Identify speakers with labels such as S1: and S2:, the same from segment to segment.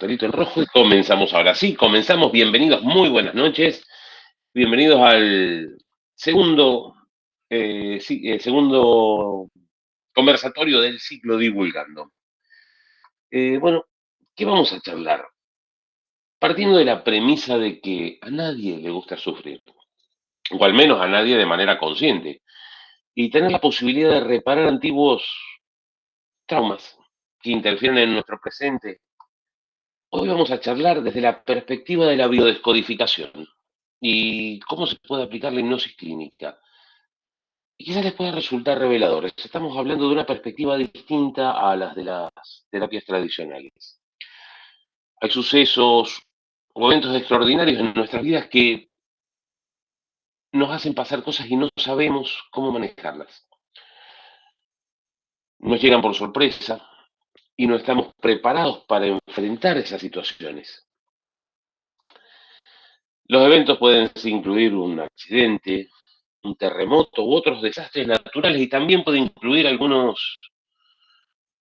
S1: Cartelito en rojo y comenzamos ahora sí, comenzamos. Bienvenidos, muy buenas noches. Bienvenidos al segundo, segundo conversatorio del ciclo Divulgando. Bueno, ¿qué vamos a charlar? Partiendo de la premisa de que a nadie le gusta sufrir, o al menos a nadie de manera consciente, y tener la posibilidad de reparar antiguos traumas que interfieren en nuestro presente. Hoy vamos a charlar desde la perspectiva de la biodescodificación y cómo se puede aplicar la hipnosis clínica. Y quizás les pueda resultar revelador. Estamos hablando de una perspectiva distinta a las de las terapias tradicionales. Hay sucesos o eventos extraordinarios en nuestras vidas que nos hacen pasar cosas y no sabemos cómo manejarlas. Nos llegan por sorpresa y no estamos preparados para enfrentar esas situaciones. Los eventos pueden incluir un accidente, un terremoto u otros desastres naturales y también puede incluir algunos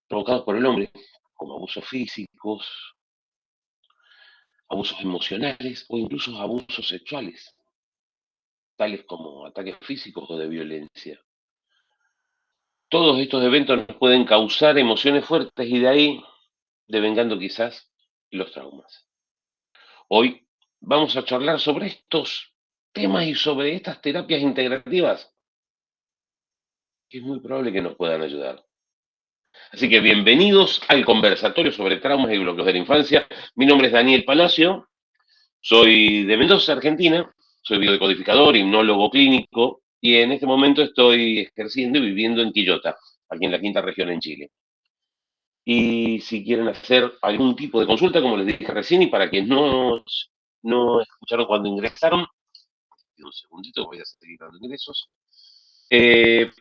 S1: provocados por el hombre, como abusos físicos, abusos emocionales o incluso abusos sexuales, tales como ataques físicos o de violencia. Todos estos eventos nos pueden causar emociones fuertes y de ahí devengando quizás los traumas. Hoy vamos a charlar sobre estos temas y sobre estas terapias integrativas que es muy probable que nos puedan ayudar. Así que bienvenidos al conversatorio sobre traumas y bloqueos de la infancia. Mi nombre es Daniel Palacio, soy de Mendoza, Argentina, soy biodecodificador, hipnólogo clínico y en este momento estoy ejerciendo y viviendo en Quillota, aquí en la quinta región en Chile. Y si quieren hacer algún tipo de consulta, como les dije recién, y para quienes no escucharon cuando ingresaron, un segundito, voy a seguir dando ingresos.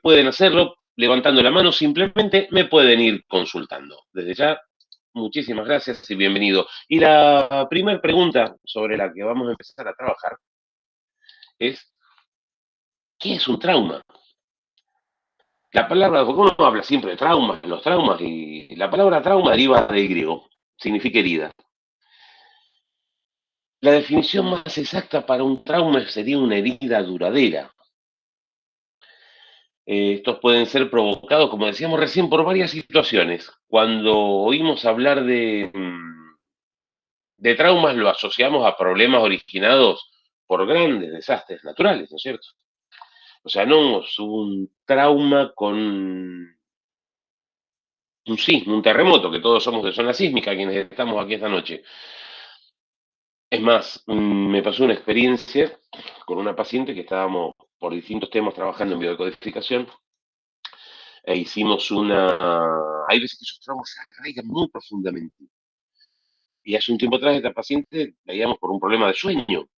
S1: Pueden hacerlo levantando la mano, simplemente me pueden ir consultando. Desde ya, muchísimas gracias y bienvenido. Y la primera pregunta sobre la que vamos a empezar a trabajar es, ¿qué es un trauma? La palabra, porque uno habla siempre de traumas, los traumas, y la palabra trauma deriva del griego, significa herida. La definición más exacta para un trauma sería una herida duradera. Estos pueden ser provocados, como decíamos recién, por varias situaciones. Cuando oímos hablar de traumas, lo asociamos a problemas originados por grandes desastres naturales, ¿no es cierto? O sea, no es un trauma con un sismo, un terremoto, que todos somos de zona sísmica quienes estamos aquí esta noche. Es más, me pasó una experiencia con una paciente que estábamos por distintos temas trabajando en biodecodificación e hicimos una... Hay veces que esos traumas se arraigan muy profundamente. Y hace un tiempo atrás esta paciente la íbamos por un problema de sueño.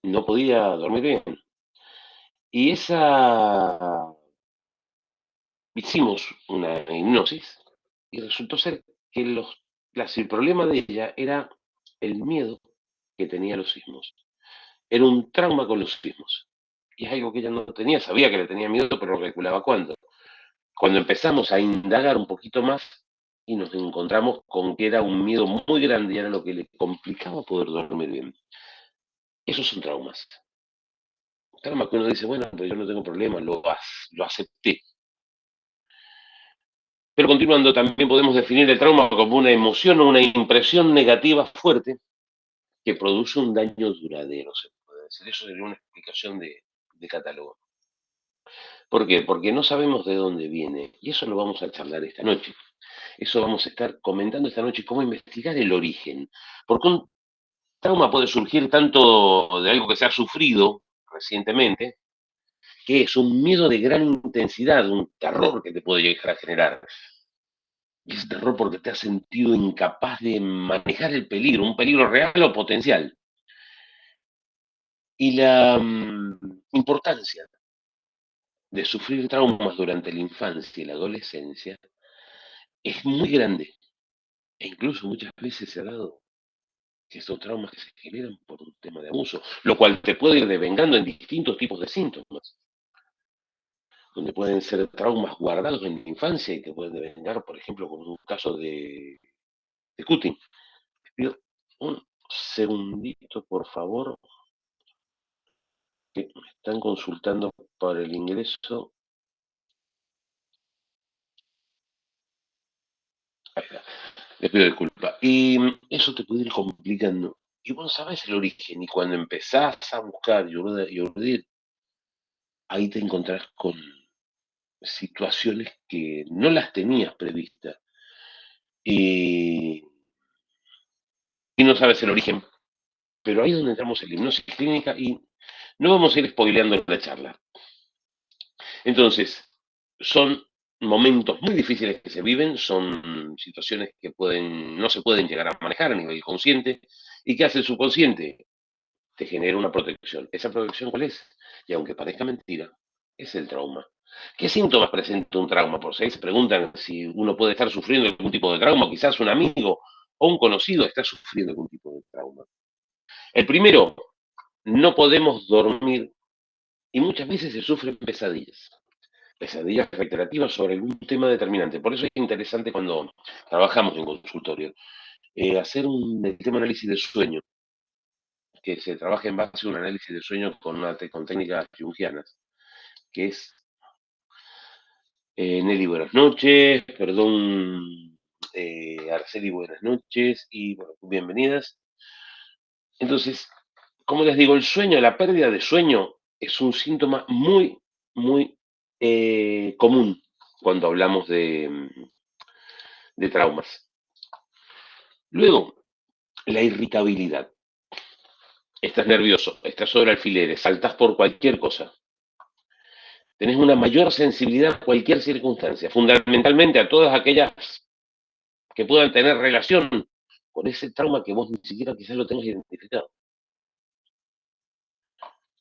S1: No podía dormir bien. Y hicimos una hipnosis y resultó ser que el problema de ella era el miedo que tenía a los sismos. Era un trauma con los sismos. Y es algo que ella no tenía, sabía que le tenía miedo, pero no calculaba cuándo. Cuando empezamos a indagar un poquito más y nos encontramos con que era un miedo muy grande y era lo que le complicaba poder dormir bien. Esos son traumas. Traumas que uno dice, bueno, pero yo no tengo problema, lo acepté. Pero continuando, también podemos definir el trauma como una emoción o una impresión negativa fuerte que produce un daño duradero, se puede decir. Eso sería una explicación de catálogo. ¿Por qué? Porque no sabemos de dónde viene. Y eso lo vamos a charlar esta noche. Eso vamos a estar comentando esta noche, cómo investigar el origen. Porque un trauma puede surgir tanto de algo que se ha sufrido recientemente, que es un miedo de gran intensidad, un terror que te puede llegar a generar. Y ese terror porque te has sentido incapaz de manejar el peligro, un peligro real o potencial. Y la importancia de sufrir traumas durante la infancia y la adolescencia es muy grande. E incluso muchas veces se ha dado que estos traumas que se generan por un tema de abuso, lo cual te puede ir devengando en distintos tipos de síntomas, donde pueden ser traumas guardados en la infancia y te pueden devengar, por ejemplo, como un caso de cutting, pido un segundito, por favor, que me están consultando para el ingreso. Ahí está. Les pido disculpas. Y eso te puede ir complicando. Y vos sabés el origen. Y cuando empezás a buscar y urdir, ahí te encontrás con situaciones que no las tenías previstas. Y, y no sabes el origen. Pero ahí es donde entramos en la hipnosis clínica y no vamos a ir spoileando la charla. Entonces, son momentos muy difíciles que se viven, son situaciones que no se pueden llegar a manejar a nivel consciente. ¿Y qué hace el subconsciente? Te genera una protección. ¿Esa protección cuál es? Y aunque parezca mentira, es el trauma. ¿Qué síntomas presenta un trauma? Por si ahí se preguntan si uno puede estar sufriendo algún tipo de trauma, quizás un amigo o un conocido está sufriendo algún tipo de trauma. El primero, no podemos dormir y muchas veces se sufren pesadillas reiterativas sobre algún tema determinante. Por eso es interesante cuando trabajamos en consultorio, hacer el tema análisis de sueño, que se trabaja en base a un análisis de sueño con técnicas junguianas, que es Nelly, buenas noches, perdón, Araceli, buenas noches y bueno, bienvenidas. Entonces, como les digo, el sueño, la pérdida de sueño es un síntoma muy, muy común cuando hablamos de traumas. Luego, la irritabilidad. Estás nervioso, estás sobre alfileres, saltás por cualquier cosa. Tenés una mayor sensibilidad a cualquier circunstancia, fundamentalmente a todas aquellas que puedan tener relación con ese trauma que vos ni siquiera quizás lo tengas identificado.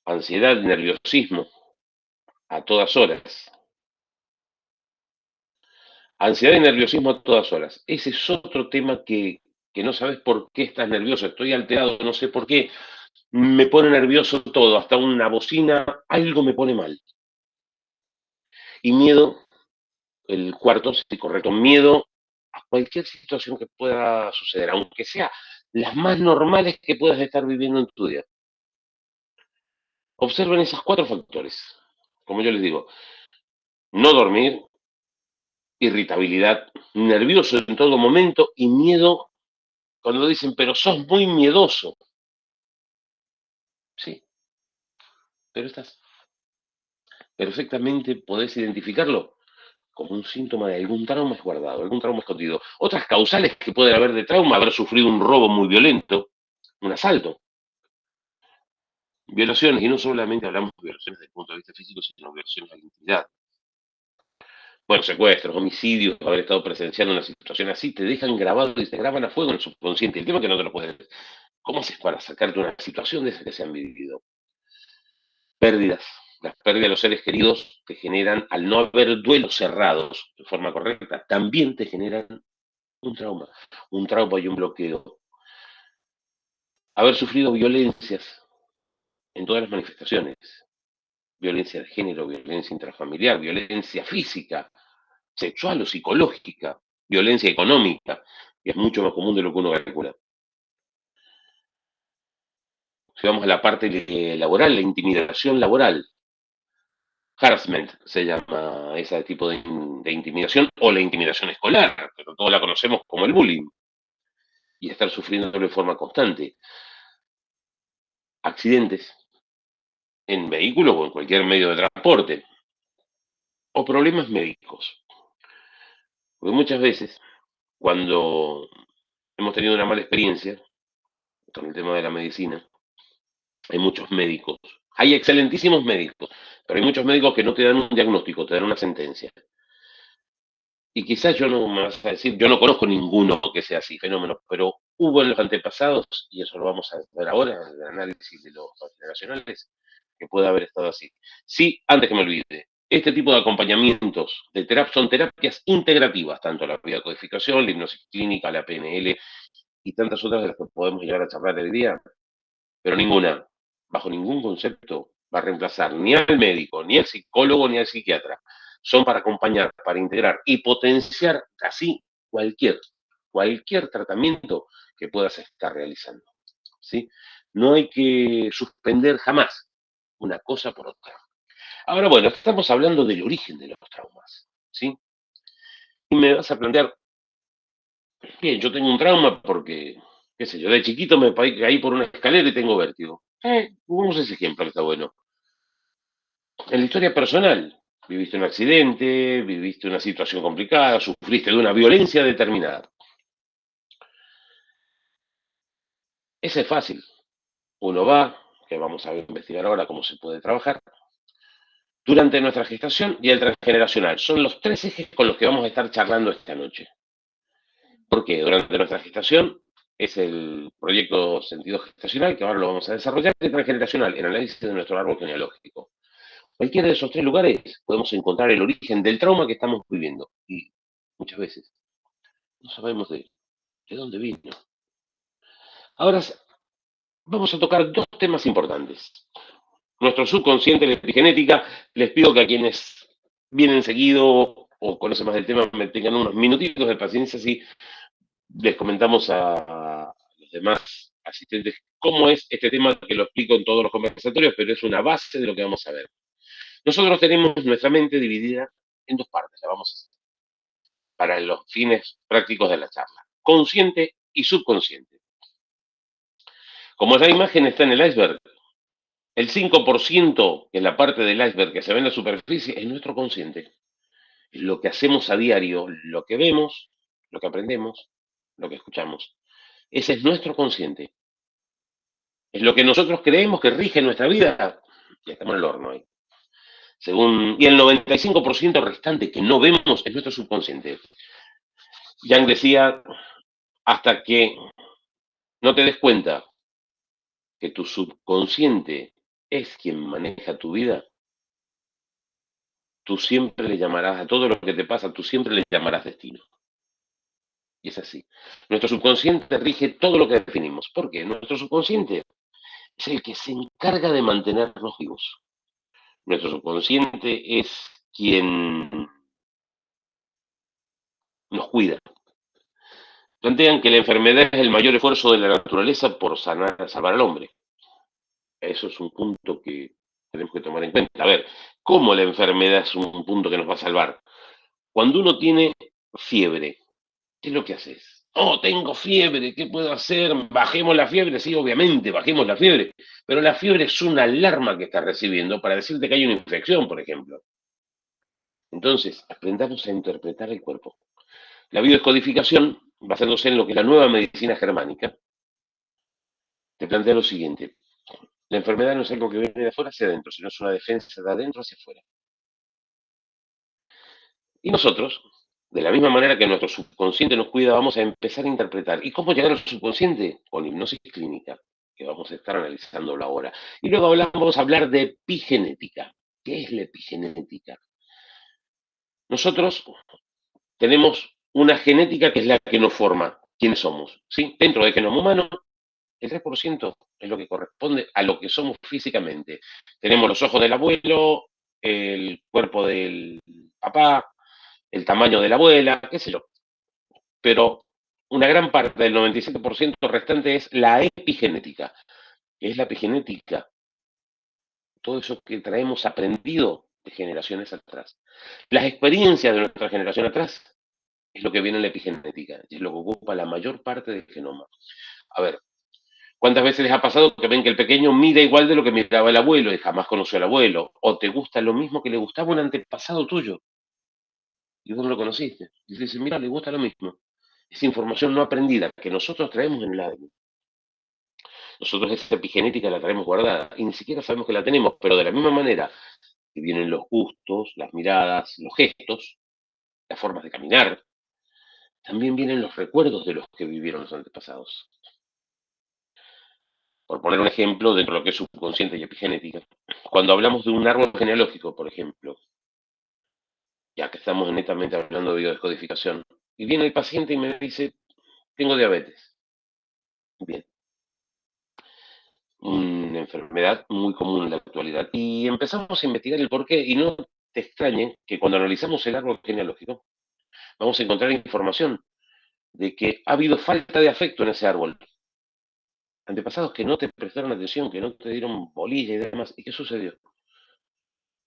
S1: Ansiedad, nerviosismo, a todas horas. Ansiedad y nerviosismo a todas horas. Ese es otro tema que no sabes por qué estás nervioso. Estoy alterado, no sé por qué. Me pone nervioso todo, hasta una bocina, algo me pone mal. Y miedo, el cuarto, sí, correcto, miedo a cualquier situación que pueda suceder, aunque sea las más normales que puedas estar viviendo en tu día. Observen esos cuatro factores. Como yo les digo, no dormir, irritabilidad, nervioso en todo momento y miedo cuando dicen, pero sos muy miedoso. Sí, pero estás perfectamente, podés identificarlo como un síntoma de algún trauma guardado, algún trauma escondido. Otras causales que pueden haber de trauma, haber sufrido un robo muy violento, un asalto, violaciones, y no solamente hablamos de violaciones desde el punto de vista físico, sino violaciones a la intimidad. Bueno, secuestros, homicidios, haber estado presenciando una situación así, te dejan grabado y te graban a fuego en el subconsciente. El tema es que no te lo puedes. ¿Cómo haces para sacarte una situación de esas que se han vivido? Pérdidas. Las pérdidas de los seres queridos te generan, al no haber duelos cerrados de forma correcta, también te generan un trauma y un bloqueo. Haber sufrido violencias en todas las manifestaciones, violencia de género, violencia intrafamiliar, violencia física, sexual o psicológica, violencia económica, que es mucho más común de lo que uno calcula. Si vamos a la parte laboral, la intimidación laboral, harassment se llama ese tipo de intimidación, o la intimidación escolar, pero todos la conocemos como el bullying, y estar sufriéndolo de forma constante. Accidentes en vehículos o en cualquier medio de transporte, o problemas médicos. Porque muchas veces, cuando hemos tenido una mala experiencia con el tema de la medicina, hay muchos médicos, hay excelentísimos médicos, pero hay muchos médicos que no te dan un diagnóstico, te dan una sentencia. Y quizás yo no me vas a decir, yo no conozco ninguno que sea así, fenómeno, pero hubo en los antepasados, y eso lo vamos a ver ahora, en el análisis de los generacionales, que puede haber estado así. Sí, antes que me olvide, este tipo de acompañamientos de son terapias integrativas, tanto la biodecodificación, la hipnosis clínica, la PNL y tantas otras de las que podemos llegar a charlar el día, pero ninguna, bajo ningún concepto, va a reemplazar ni al médico, ni al psicólogo, ni al psiquiatra. Son para acompañar, para integrar y potenciar casi cualquier tratamiento que puedas estar realizando, ¿sí? No hay que suspender jamás una cosa por otra. Ahora, bueno, estamos hablando del origen de los traumas, ¿sí? Y me vas a plantear, bien, yo tengo un trauma porque, qué sé yo, de chiquito me caí por una escalera y tengo vértigo. Pongamos ese ejemplo que está bueno. En la historia personal, viviste un accidente, viviste una situación complicada, sufriste de una violencia determinada. Ese es fácil. Uno va, que vamos a investigar ahora cómo se puede trabajar, durante nuestra gestación y el transgeneracional. Son los tres ejes con los que vamos a estar charlando esta noche. ¿Por qué? Durante nuestra gestación es el proyecto sentido gestacional, que ahora lo vamos a desarrollar, y el transgeneracional, el análisis de nuestro árbol genealógico. Cualquiera de esos tres lugares podemos encontrar el origen del trauma que estamos viviendo. Y muchas veces no sabemos de dónde vino. Ahora vamos a tocar dos temas importantes. Nuestro subconsciente, la epigenética. Les pido que a quienes vienen seguido o conocen más del tema me tengan unos minutitos de paciencia si les comentamos a los demás asistentes cómo es este tema, que lo explico en todos los conversatorios, pero es una base de lo que vamos a ver. Nosotros tenemos nuestra mente dividida en dos partes, la vamos a hacer para los fines prácticos de la charla: consciente y subconsciente. Como la imagen está en el iceberg, el 5%, que es la parte del iceberg que se ve en la superficie, es nuestro consciente. Es lo que hacemos a diario, lo que vemos, lo que aprendemos, lo que escuchamos. Ese es nuestro consciente. Es lo que nosotros creemos que rige nuestra vida. Y estamos en el horno ahí. Y el 95% restante que no vemos es nuestro subconsciente. Yang decía, hasta que no te des cuenta que tu subconsciente es quien maneja tu vida, tú siempre le llamarás a todo lo que te pasa, tú siempre le llamarás destino. Y es así. Nuestro subconsciente rige todo lo que definimos. ¿Por qué? Nuestro subconsciente es el que se encarga de mantenernos vivos. Nuestro subconsciente es quien nos cuida. Plantean que la enfermedad es el mayor esfuerzo de la naturaleza por sanar, salvar al hombre. Eso es un punto que tenemos que tomar en cuenta. A ver, ¿cómo la enfermedad es un punto que nos va a salvar? Cuando uno tiene fiebre, ¿qué es lo que haces? Oh, tengo fiebre, ¿qué puedo hacer? ¿Bajemos la fiebre? Sí, obviamente, bajemos la fiebre. Pero la fiebre es una alarma que estás recibiendo para decirte que hay una infección, por ejemplo. Entonces, aprendamos a interpretar el cuerpo. La biodescodificación, basándose en lo que es la nueva medicina germánica, te plantea lo siguiente: la enfermedad no es algo que viene de afuera hacia adentro, sino es una defensa de adentro hacia afuera. Y nosotros, de la misma manera que nuestro subconsciente nos cuida, vamos a empezar a interpretar. ¿Y cómo llegar al subconsciente? Con hipnosis clínica, que vamos a estar analizándolo ahora. Y luego vamos a hablar de epigenética. ¿Qué es la epigenética? Nosotros tenemos una genética que es la que nos forma quiénes somos, ¿sí? Dentro del genoma humano, el 3% es lo que corresponde a lo que somos físicamente. Tenemos los ojos del abuelo, el cuerpo del papá, el tamaño de la abuela, qué sé yo. Pero una gran parte del 97% restante es la epigenética. ¿Qué es la epigenética? Todo eso que traemos aprendido de generaciones atrás. Las experiencias de nuestra generación atrás es lo que viene en la epigenética, y es lo que ocupa la mayor parte del genoma. A ver, ¿cuántas veces les ha pasado que ven que el pequeño mira igual de lo que miraba el abuelo y jamás conoció al abuelo? ¿O te gusta lo mismo que le gustaba un antepasado tuyo y vos no lo conociste? Y te dicen, mira, le gusta lo mismo. Es información no aprendida que nosotros traemos en el ADN. Nosotros esa epigenética la traemos guardada y ni siquiera sabemos que la tenemos, pero de la misma manera que vienen los gustos, las miradas, los gestos, las formas de caminar, también vienen los recuerdos de los que vivieron los antepasados. Por poner un ejemplo dentro de lo que es subconsciente y epigenética, cuando hablamos de un árbol genealógico, por ejemplo, ya que estamos netamente hablando de biodescodificación, y viene el paciente y me dice, tengo diabetes. Bien, una enfermedad muy común en la actualidad. Y empezamos a investigar el porqué, y no te extrañe que cuando analizamos el árbol genealógico, vamos a encontrar información de que ha habido falta de afecto en ese árbol. Antepasados que no te prestaron atención, que no te dieron bolilla y demás. ¿Y qué sucedió?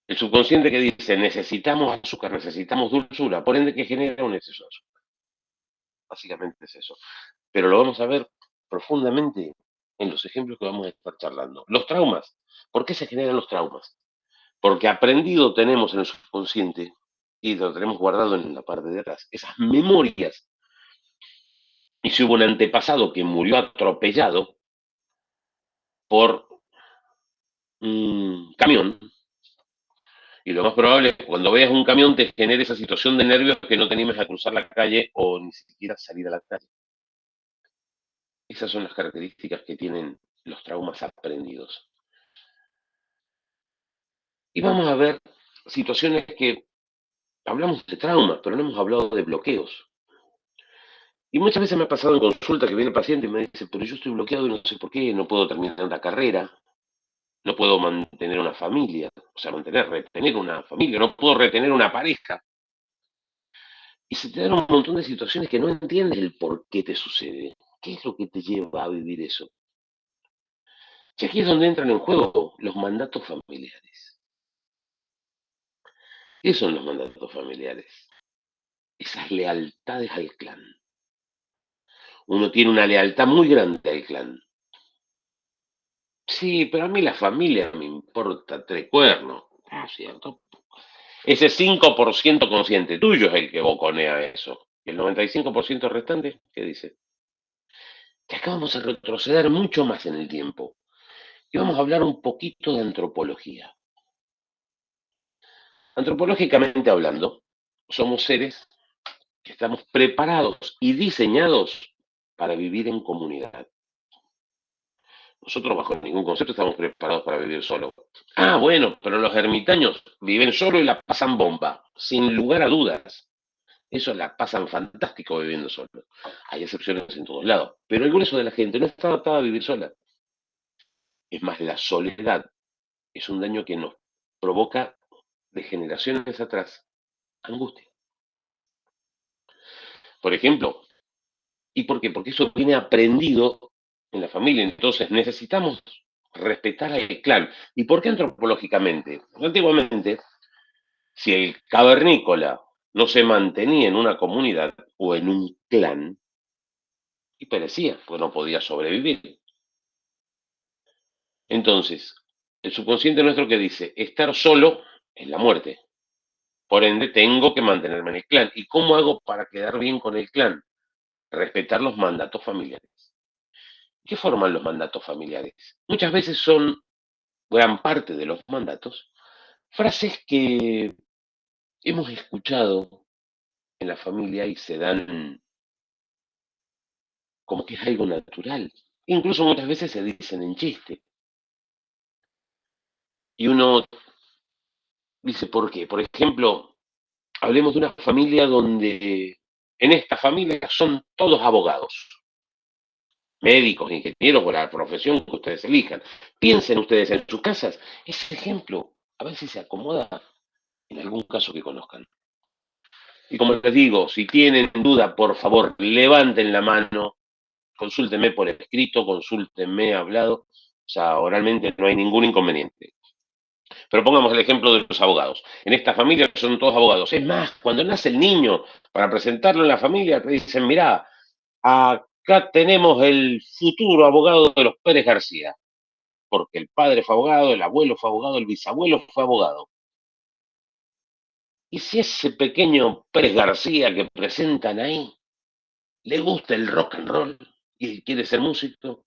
S1: El subconsciente que dice, necesitamos azúcar, necesitamos dulzura, por ende que genera un exceso de azúcar. Básicamente es eso. Pero lo vamos a ver profundamente en los ejemplos que vamos a estar charlando. Los traumas. ¿Por qué se generan los traumas? Porque aprendido tenemos en el subconsciente y lo tenemos guardado en la parte de atrás, esas memorias. Y si hubo un antepasado que murió atropellado por un camión, y lo más probable es que cuando veas un camión te genere esa situación de nervios que no te animes a cruzar la calle o ni siquiera salir a la calle. Esas son las características que tienen los traumas aprendidos. Y vamos a ver situaciones que hablamos de traumas, pero no hemos hablado de bloqueos. Y muchas veces me ha pasado en consulta que viene el paciente y me dice, pero yo estoy bloqueado y no sé por qué, no puedo terminar la carrera, no puedo mantener una familia, o sea, retener una familia, no puedo retener una pareja. Y se te dan un montón de situaciones que no entiendes el por qué te sucede. ¿Qué es lo que te lleva a vivir eso? Y aquí es donde entran en juego los mandatos familiares. ¿Qué son los mandatos familiares? Esas lealtades al clan. Uno tiene una lealtad muy grande al clan. Sí, pero a mí la familia me importa tres cuernos. Ah, cierto. Ese 5% consciente tuyo es el que boconea eso. Y el 95% restante, ¿qué dice? Que acá vamos a retroceder mucho más en el tiempo. Y vamos a hablar un poquito de antropología. Antropológicamente hablando, somos seres que estamos preparados y diseñados para vivir en comunidad. Nosotros bajo ningún concepto estamos preparados para vivir solo. Ah, bueno, pero los ermitaños viven solo y la pasan bomba, sin lugar a dudas. Eso la pasan fantástico viviendo solo. Hay excepciones en todos lados, pero el grueso de la gente no está adaptada a vivir sola. Es más, la soledad es un daño que nos provoca de generaciones atrás angustia. Por ejemplo, ¿y por qué? Porque eso viene aprendido en la familia. Entonces necesitamos respetar al clan. ¿Y por qué antropológicamente? Porque antiguamente, si el cavernícola no se mantenía en una comunidad o en un clan, y perecía, pues no podía sobrevivir. Entonces, el subconsciente nuestro que dice, estar solo es la muerte. Por ende, tengo que mantenerme en el clan. ¿Y cómo hago para quedar bien con el clan? Respetar los mandatos familiares. ¿Qué forman los mandatos familiares? Muchas veces son, gran parte de los mandatos, frases que hemos escuchado en la familia y se dan como que es algo natural. Incluso muchas veces se dicen en chiste. Y uno dice, ¿por qué? Por ejemplo, hablemos de una familia donde en esta familia son todos abogados, médicos, ingenieros o la profesión que ustedes elijan. Piensen ustedes en sus casas. Ese ejemplo a ver si se acomoda en algún caso que conozcan. Y como les digo, si tienen duda, por favor, levanten la mano, consúltenme por escrito, consúltenme hablado, o sea, oralmente no hay ningún inconveniente. Pero pongamos el ejemplo de los abogados. En esta familia son todos abogados. Es más, cuando nace el niño, para presentarlo en la familia, te dicen, mirá, acá tenemos el futuro abogado de los Pérez García, porque el padre fue abogado, el abuelo fue abogado, el bisabuelo fue abogado. Y si ese pequeño Pérez García que presentan ahí le gusta el rock and roll y él quiere ser músico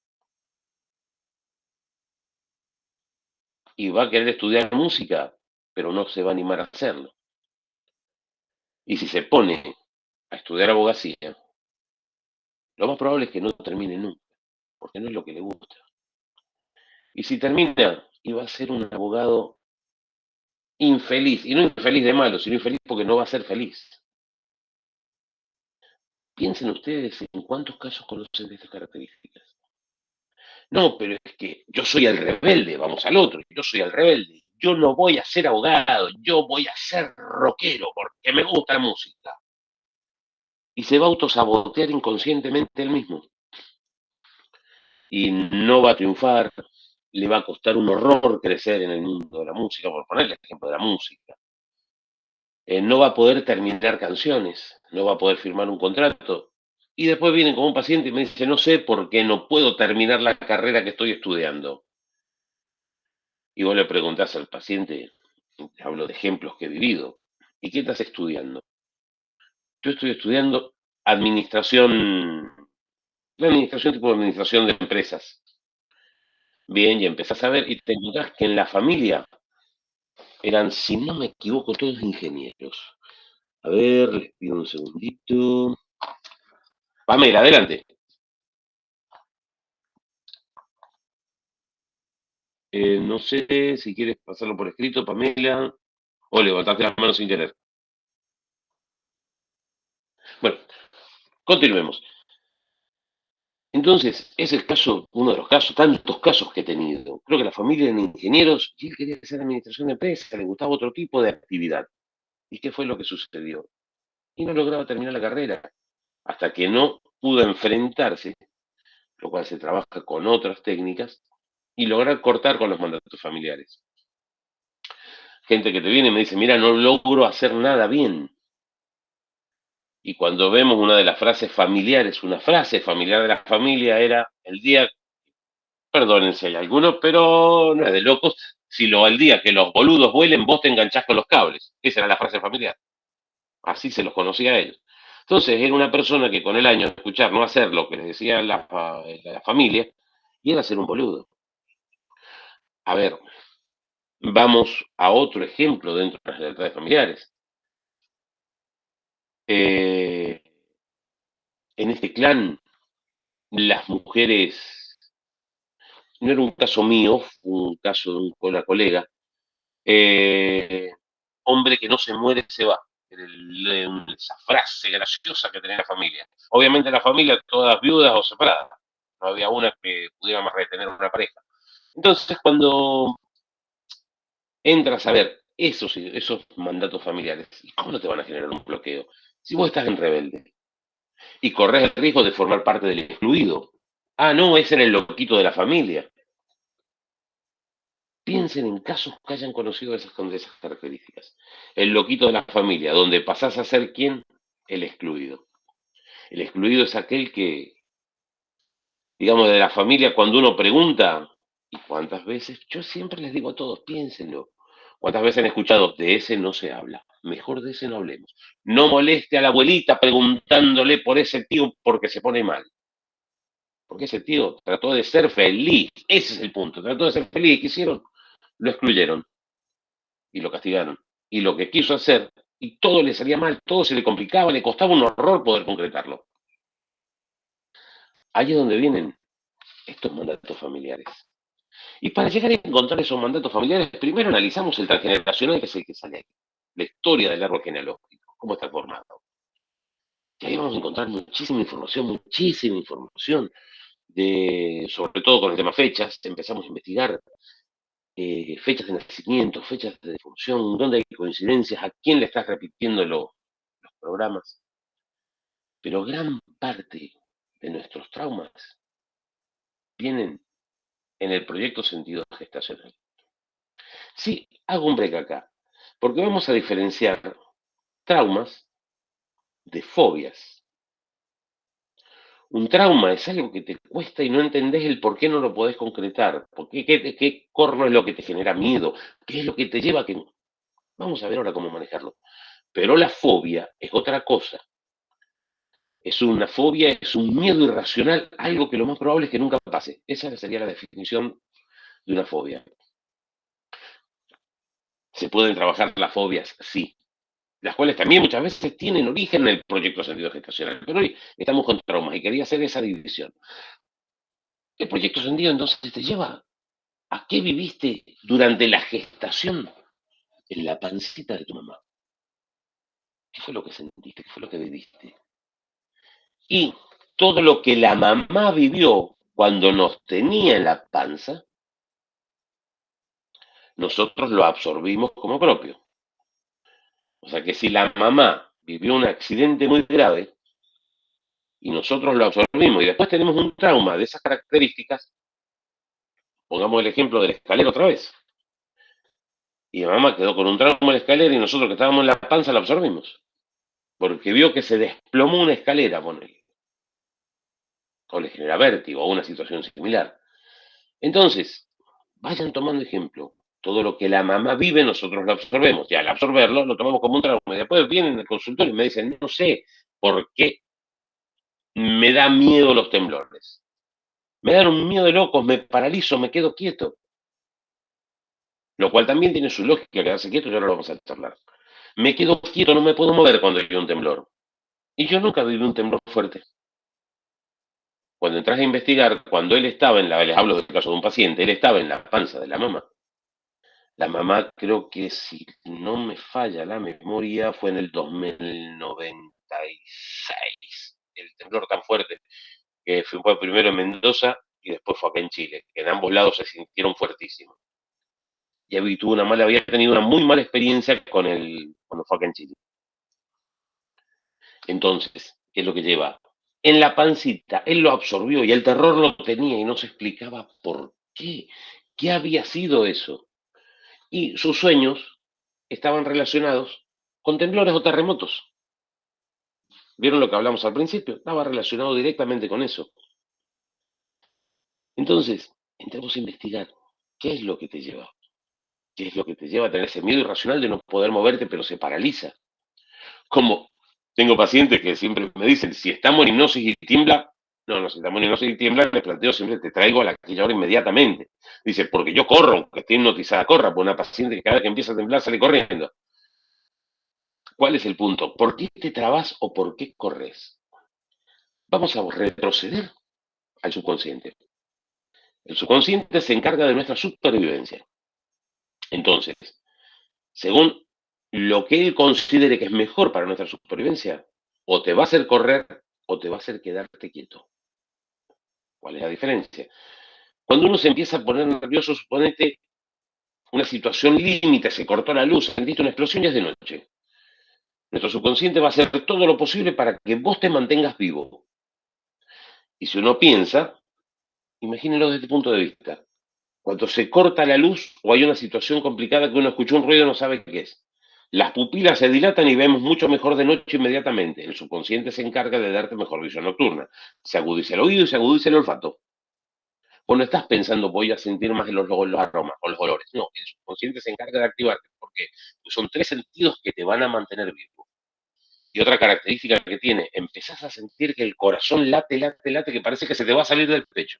S1: y va a querer estudiar música, pero no se va a animar a hacerlo. Y si se pone a estudiar abogacía, lo más probable es que no termine nunca, porque no es lo que le gusta. Y si termina, iba a ser un abogado infeliz, y no infeliz de malo, sino infeliz porque no va a ser feliz. Piensen ustedes en cuántos casos conocen de estas características. No, pero es que yo soy el rebelde, vamos al otro, yo soy el rebelde. Yo no voy a ser abogado, yo voy a ser rockero porque me gusta la música. y se va a autosabotear inconscientemente él mismo. Y no va a triunfar, le va a costar un horror crecer en el mundo de la música, por poner el ejemplo de la música. No va a poder terminar canciones, no va a poder firmar un contrato. Y después viene como un paciente y me dice, no sé por qué no puedo terminar la carrera que estoy estudiando. Y vos le preguntás al paciente, hablo de ejemplos que he vivido, ¿y qué estás estudiando? Yo estoy estudiando administración, la administración tipo de administración de empresas. Bien, y empezás a ver y te encontrás que en la familia eran, si no me equivoco, todos ingenieros. A ver, les pido un segundito. Pamela, adelante. No sé si quieres pasarlo por escrito, Pamela, o levantaste las manos sin querer. Bueno, continuemos. Entonces, es el caso, uno de los casos, tantos casos que he tenido. Creo que la familia eran ingenieros y él quería hacer administración de empresa, le gustaba otro tipo de actividad. ¿Y qué fue lo que sucedió? Y no lograba terminar la carrera hasta que no pudo enfrentarse, lo cual se trabaja con otras técnicas, y lograr cortar con los mandatos familiares. Gente que te viene y me dice, mira, no logro hacer nada bien. Y cuando vemos una de las frases familiares, una frase familiar de la familia era, el día, perdonen si hay alguno, pero no es de locos, si lo al día que los boludos vuelen, vos te enganchás con los cables. Esa era la frase familiar. Así se los conocía a ellos. Entonces era una persona que con el año escuchar no hacer lo que les decía la familia, y era ser un boludo. A ver, vamos a otro ejemplo dentro de las lealtades familiares. Eh, en este clan, las mujeres, no era un caso mío, fue un caso de una colega, eh, hombre que no se muere se va. Esa frase graciosa que tenía la familia. Obviamente la familia, todas viudas o separadas. No había una que pudiera más retener una pareja. Entonces, cuando entras a ver esos mandatos familiares, ¿cómo no te van a generar un bloqueo? Si vos estás en rebelde y corres el riesgo de formar parte del excluido. Ah, no, ese era el loquito de la familia. Piensen en casos que hayan conocido con esas características. El loquito de la familia, donde pasás a ser quién, el excluido. El excluido es aquel que, digamos, de la familia, cuando uno pregunta, ¿y cuántas veces? Yo siempre les digo a todos, piénsenlo. ¿Cuántas veces han escuchado, de ese no se habla? Mejor de ese no hablemos. No moleste a la abuelita preguntándole por ese tío porque se pone mal. Porque ese tío trató de ser feliz. Ese es el punto. Trató de ser feliz. ¿Qué hicieron? Lo excluyeron y lo castigaron. Y lo que quiso hacer, y todo le salía mal, todo se le complicaba, le costaba un horror poder concretarlo. Ahí es donde vienen estos mandatos familiares. Y para llegar a encontrar esos mandatos familiares, primero analizamos el transgeneracional que es el que sale aquí. La historia del árbol genealógico, cómo está formado. Y ahí vamos a encontrar muchísima información, sobre todo con el tema fechas. Empezamos a investigar fechas de nacimiento, fechas de defunción, dónde hay coincidencias, a quién le estás repitiendo los programas. Pero gran parte de nuestros traumas vienen en el proyecto sentido gestacional. Sí, hago un break acá, porque vamos a diferenciar traumas de fobias. Un trauma es algo que te cuesta y no entendés el por qué no lo podés concretar, qué corno es lo que te genera miedo, qué es lo que te lleva a que... Vamos a ver ahora cómo manejarlo. Pero la fobia es otra cosa. Es una fobia, es un miedo irracional, algo que lo más probable es que nunca pase. Esa sería la definición de una fobia. ¿Se pueden trabajar las fobias? Sí. Las cuales también muchas veces tienen origen en el proyecto sentido gestacional. Pero hoy estamos con traumas y quería hacer esa división. El proyecto sentido entonces te lleva a qué viviste durante la gestación en la pancita de tu mamá. ¿Qué fue lo que sentiste? ¿Qué fue lo que viviste? Y todo lo que la mamá vivió cuando nos tenía en la panza, nosotros lo absorbimos como propio. O sea que si la mamá vivió un accidente muy grave, y nosotros lo absorbimos y después tenemos un trauma de esas características, pongamos el ejemplo de la escalera otra vez. Y mi mamá quedó con un trauma en la escalera y nosotros que estábamos en la panza la absorbimos. Porque vio que se desplomó una escalera, ponele. O le genera vértigo o una situación similar. Entonces, vayan tomando ejemplo. Todo lo que la mamá vive, nosotros lo absorbemos. Y al absorberlo, lo tomamos como un trauma. Y después vienen al consultorio y me dicen, no sé por qué me da miedo los temblores. Me dan un miedo de locos, me paralizo, me quedo quieto. Lo cual también tiene su lógica, quedarse quieto, y ahora lo vamos a charlar. Me quedo quieto, no me puedo mover cuando hay un temblor. Y yo nunca viví un temblor fuerte. Cuando entras a investigar, cuando él estaba les hablo del caso de un paciente, él estaba en la panza de la mamá. La mamá, creo que si no me falla la memoria, fue en el 2096. El temblor tan fuerte que fue primero en Mendoza y después fue acá en Chile, que en ambos lados se sintieron fuertísimos. Y había tenido una muy mala experiencia cuando fue acá en Chile. Entonces, ¿qué es lo que lleva? En la pancita, él lo absorbió y el terror lo tenía y no se explicaba por qué. ¿Qué había sido eso? Y sus sueños estaban relacionados con temblores o terremotos. ¿Vieron lo que hablamos al principio? Estaba relacionado directamente con eso. Entonces, entremos a investigar qué es lo que te lleva. ¿Qué es lo que te lleva a tener ese miedo irracional de no poder moverte, pero se paraliza? Como tengo pacientes que siempre me dicen, si estamos en hipnosis y tiembla, no, si estamos en hipnosis y tiembla, les planteo siempre, te traigo a la aquella hora inmediatamente. Dice, porque yo corro, aunque esté hipnotizada, corra, por una paciente que cada vez que empieza a temblar sale corriendo. ¿Cuál es el punto? ¿Por qué te trabas o por qué corres? Vamos a retroceder al subconsciente. El subconsciente se encarga de nuestra supervivencia. Entonces, según lo que él considere que es mejor para nuestra supervivencia, o te va a hacer correr o te va a hacer quedarte quieto. ¿Cuál es la diferencia? Cuando uno se empieza a poner nervioso, suponete una situación límite, se cortó la luz, sentiste una explosión y es de noche. Nuestro subconsciente va a hacer todo lo posible para que vos te mantengas vivo. Y si uno piensa, imagínenlo desde este punto de vista. Cuando se corta la luz o hay una situación complicada que uno escuchó un ruido y no sabe qué es. Las pupilas se dilatan y vemos mucho mejor de noche inmediatamente. El subconsciente se encarga de darte mejor visión nocturna. Se agudiza el oído y se agudiza el olfato. Vos no estás pensando, voy a sentir más los aromas o los olores. No, el subconsciente se encarga de activarte. Porque son tres sentidos que te van a mantener vivo. Y otra característica que tiene, empezás a sentir que el corazón late, late, late, que parece que se te va a salir del pecho.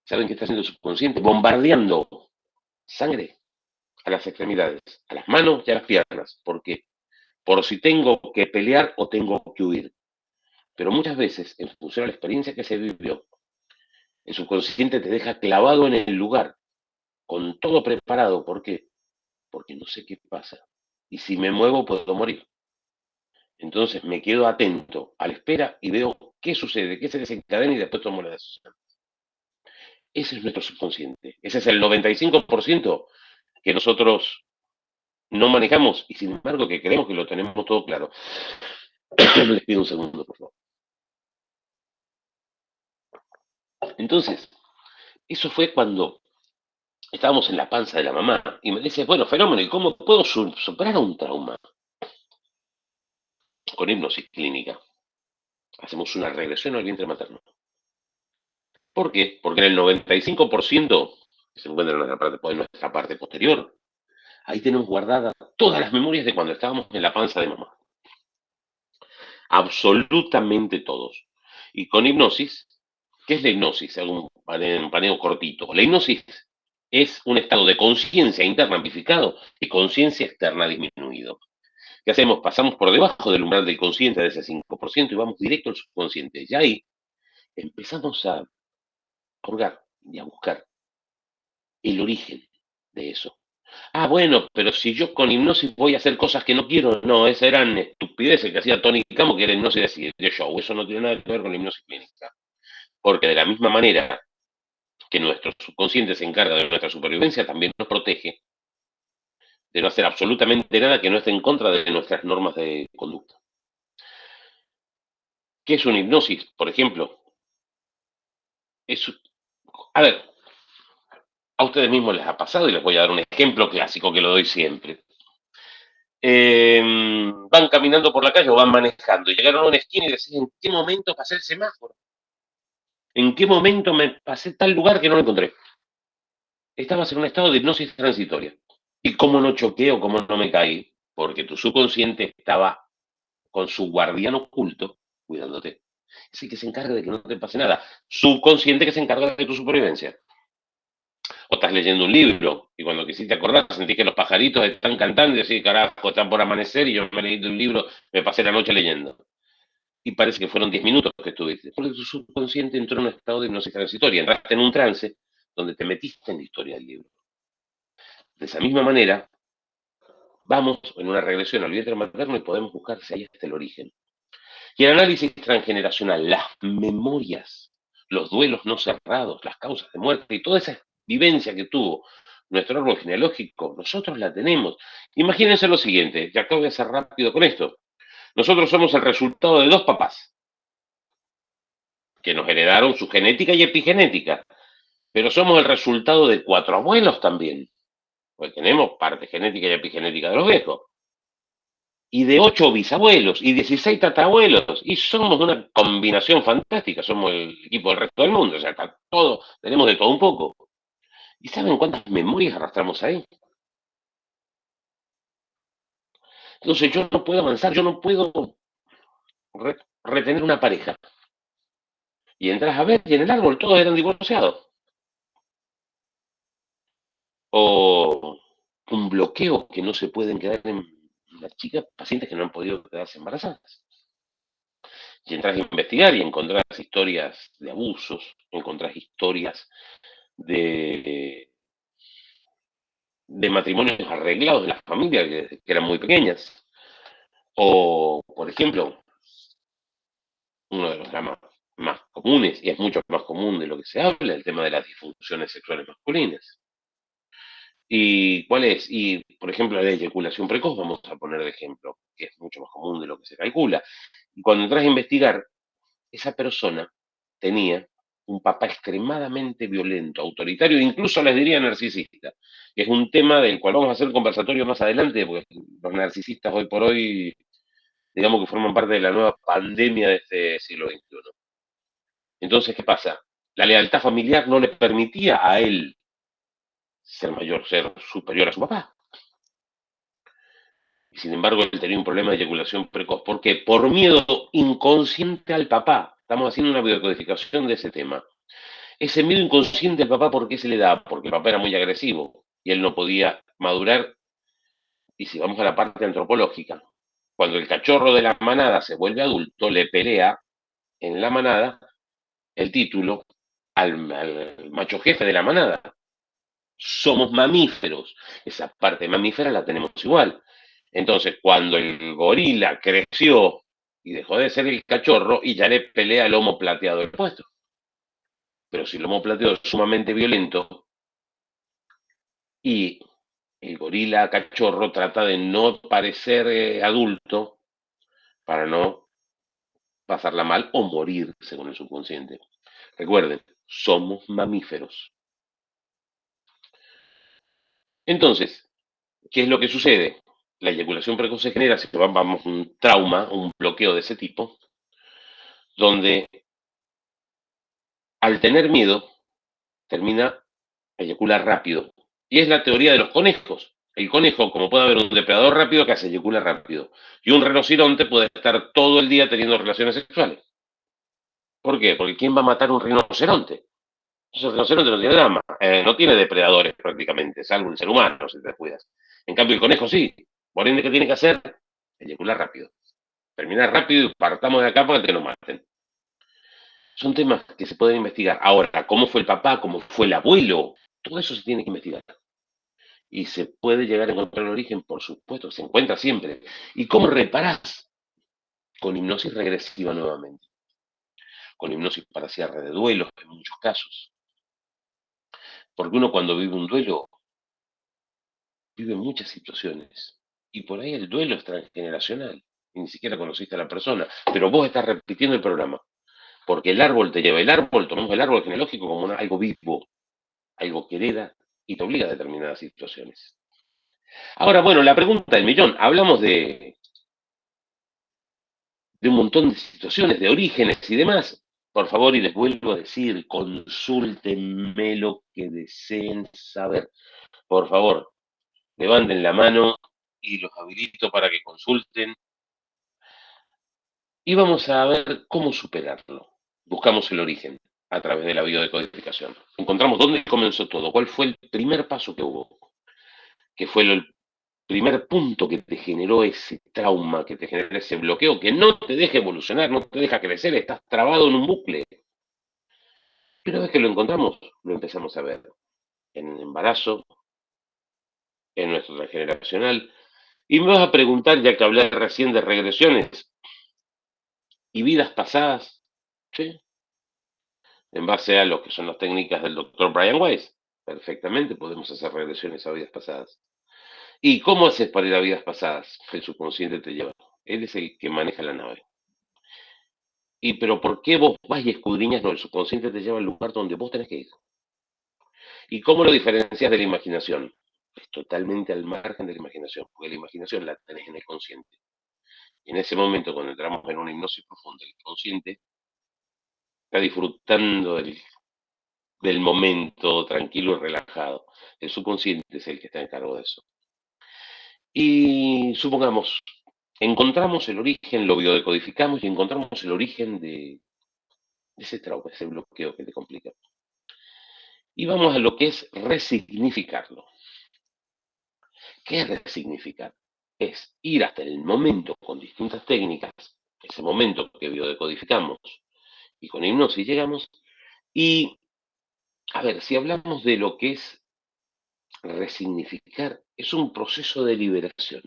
S1: ¿Saben qué está haciendo el subconsciente? Bombardeando sangre a las extremidades, a las manos y a las piernas. ¿Por qué? Por si tengo que pelear o tengo que huir. Pero muchas veces, en función a la experiencia que se vivió, el subconsciente te deja clavado en el lugar, con todo preparado. ¿Por qué? Porque no sé qué pasa. Y si me muevo, puedo morir. Entonces me quedo atento a la espera y veo qué sucede, qué se desencadena y después tomo la decisión. Ese es nuestro subconsciente. Ese es el 95% que nosotros no manejamos y sin embargo que creemos que lo tenemos todo claro. Les pido un segundo, por favor. Entonces, eso fue cuando estábamos en la panza de la mamá y me dice, bueno, fenómeno, ¿y cómo puedo superar un trauma? Con hipnosis clínica. Hacemos una regresión al vientre materno. ¿Por qué? Porque en el 95% que se encuentra en nuestra parte posterior, ahí tenemos guardadas todas las memorias de cuando estábamos en la panza de mamá. Absolutamente todos. Y con hipnosis, ¿qué es la hipnosis? Hago un paneo cortito. La hipnosis es un estado de conciencia interna amplificado y conciencia externa disminuido. ¿Qué hacemos? Pasamos por debajo del umbral del consciente de ese 5% y vamos directo al subconsciente. Y ahí empezamos a hurgar y a buscar el origen de eso. Ah, bueno, pero si yo con hipnosis voy a hacer cosas que no quiero, no, esas eran estupideces que hacía Tony Camo, que era hipnosis de show. Eso no tiene nada que ver con la hipnosis clínica. Porque de la misma manera que nuestro subconsciente se encarga de nuestra supervivencia, también nos protege de no hacer absolutamente nada que no esté en contra de nuestras normas de conducta. ¿Qué es una hipnosis? Por ejemplo, es, a ver, a ustedes mismos les ha pasado y les voy a dar un ejemplo clásico que lo doy siempre. Van caminando por la calle o van manejando y llegaron a una esquina y decís, ¿en qué momento pasé el semáforo? ¿En qué momento me pasé tal lugar que no lo encontré? Estabas en un estado de hipnosis transitoria. ¿Y cómo no choqué o cómo no me caí? Porque tu subconsciente estaba con su guardián oculto cuidándote. Es el que se encarga de que no te pase nada. Subconsciente que se encarga de tu supervivencia. O estás leyendo un libro y cuando quisiste acordar sentís que los pajaritos están cantando y decís, carajo, están por amanecer y yo me leí de un libro, me pasé la noche leyendo. Y parece que fueron 10 minutos que estuviste. Porque tu subconsciente entró en un estado de hipnosis transitoria. Entraste en un trance donde te metiste en la historia del libro. De esa misma manera, vamos en una regresión al vientre materno y podemos buscar si ahí está el origen. Y el análisis transgeneracional, las memorias, los duelos no cerrados, las causas de muerte y toda esa vivencia que tuvo nuestro árbol genealógico, nosotros la tenemos. Imagínense lo siguiente, ya acabo de ser rápido con esto. Nosotros somos el resultado de dos papás que nos heredaron su genética y epigenética, pero somos el resultado de cuatro abuelos también, porque tenemos parte genética y epigenética de los viejos. Y de 8 bisabuelos y 16 tatarabuelos. Y somos una combinación fantástica, somos el equipo del resto del mundo, o sea, está todo, tenemos de todo un poco. ¿Y saben cuántas memorias arrastramos ahí? Entonces yo no puedo avanzar, yo no puedo retener una pareja. Y entras a ver, y en el árbol todos eran divorciados. O un bloqueo que no se pueden quedar en las chicas, pacientes que no han podido quedarse embarazadas. Y entras a investigar y encontrás historias de abusos, encontrás historias de matrimonios arreglados de las familias que eran muy pequeñas. O, por ejemplo, uno de los dramas más comunes, y es mucho más común de lo que se habla, el tema de las disfunciones sexuales masculinas. ¿Y cuál es? Y, por ejemplo, la eyaculación precoz, vamos a poner de ejemplo, que es mucho más común de lo que se calcula. Y cuando entras a investigar, esa persona tenía un papá extremadamente violento, autoritario, incluso les diría narcisista. Que es un tema del cual vamos a hacer conversatorio más adelante, porque los narcisistas hoy por hoy, digamos que forman parte de la nueva pandemia de este siglo XXI. Entonces, ¿qué pasa? La lealtad familiar no le permitía a él ser mayor, ser superior a su papá. Y sin embargo, él tenía un problema de eyaculación precoz. ¿Por qué? Por miedo inconsciente al papá. Estamos haciendo una biodecodificación de ese tema. Ese miedo inconsciente al papá, ¿por qué se le da? Porque el papá era muy agresivo y él no podía madurar. Y si vamos a la parte antropológica, cuando el cachorro de la manada se vuelve adulto, le pelea en la manada el título al macho jefe de la manada. Somos mamíferos. Esa parte mamífera la tenemos igual. Entonces, cuando el gorila creció y dejó de ser el cachorro, y ya le pelea al lomo plateado del puesto. Pero si el lomo plateado es sumamente violento y el gorila cachorro trata de no parecer adulto para no pasarla mal o morir, según el subconsciente. Recuerden, somos mamíferos. Entonces, ¿qué es lo que sucede? La eyaculación precoz se genera si vamos un trauma, un bloqueo de ese tipo, donde al tener miedo termina a eyacular rápido. Y es la teoría de los conejos. El conejo, como puede haber un depredador rápido, que hace eyacula rápido. Y un rinoceronte puede estar todo el día teniendo relaciones sexuales. ¿Por qué? Porque ¿quién va a matar un rinoceronte? Entonces el rinoceronte no tiene drama, no tiene depredadores prácticamente, salvo el ser humano, si te cuidas. En cambio, el conejo sí. Por ende, ¿qué tiene que hacer? Eyacular rápido. Terminar rápido y partamos de acá para que no maten. Son temas que se pueden investigar. Ahora, ¿cómo fue el papá? ¿Cómo fue el abuelo? Todo eso se tiene que investigar. Y se puede llegar a encontrar el origen, por supuesto, se encuentra siempre. ¿Y cómo reparás? Con hipnosis regresiva nuevamente. Con hipnosis para cierre de duelos, en muchos casos. Porque uno cuando vive un duelo, vive muchas situaciones. Y por ahí el duelo es transgeneracional. y ni siquiera conociste a la persona, pero vos estás repitiendo el programa, porque el árbol te lleva, el árbol, tomamos el árbol genealógico como algo vivo, algo que hereda y te obliga a determinadas situaciones. Ahora, bueno, la pregunta del millón, hablamos de un montón de situaciones, de orígenes y demás. Por favor, y les vuelvo a decir, consúltenme lo que deseen saber. Por favor, levanten la mano y los habilito para que consulten. Y vamos a ver cómo superarlo. Buscamos el origen a través de la biodecodificación. Encontramos dónde comenzó todo, cuál fue el primer paso que hubo, que fue el primer punto que te generó ese trauma, que te genera ese bloqueo, que no te deja evolucionar, no te deja crecer, estás trabado en un bucle. Pero una vez que lo encontramos, lo empezamos a ver en el embarazo, en nuestro transgeneracional. Y me vas a preguntar, ya que hablé recién de regresiones y vidas pasadas, ¿sí? En base a lo que son las técnicas del doctor Brian Weiss. Perfectamente podemos hacer regresiones a vidas pasadas. ¿Y cómo haces para ir a vidas pasadas? El subconsciente te lleva. Él es el que maneja la nave. ¿Y pero por qué vos vas y escudriñas? No, el subconsciente te lleva al lugar donde vos tenés que ir. ¿Y cómo lo diferencias de la imaginación? Es totalmente al margen de la imaginación, porque la imaginación la tenés en el consciente. Y en ese momento, cuando entramos en una hipnosis profunda, el consciente está disfrutando del momento tranquilo y relajado. El subconsciente es el que está en cargo de eso. Y supongamos, encontramos el origen, lo biodecodificamos y encontramos el origen de ese trauma, ese bloqueo que te complica. Y vamos a lo que es resignificarlo. ¿Qué es resignificar? Es ir hasta el momento con distintas técnicas, ese momento que biodecodificamos y con hipnosis llegamos, y a ver, si hablamos de lo que es resignificar, es un proceso de liberación.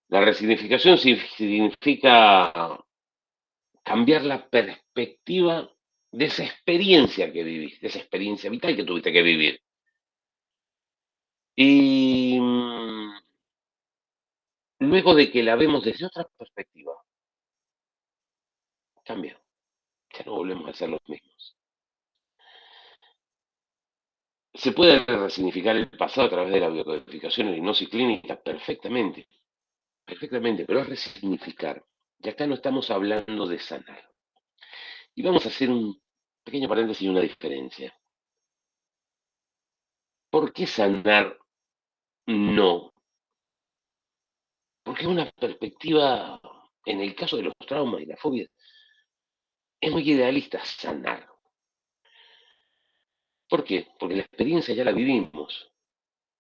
S1: La resignificación significa cambiar la perspectiva de esa experiencia que vivís, de esa experiencia vital que tuviste que vivir. Y luego de que la vemos desde otra perspectiva, cambia. Ya no volvemos a ser los mismos. Se puede resignificar el pasado a través de la biocodificación y la hipnosis clínica perfectamente, perfectamente, pero es resignificar. Y acá no estamos hablando de sanar. Y vamos a hacer un pequeño paréntesis y una diferencia. ¿Por qué sanar no? Porque es una perspectiva, en el caso de los traumas y las fobias, es muy idealista sanar. ¿Por qué? Porque la experiencia ya la vivimos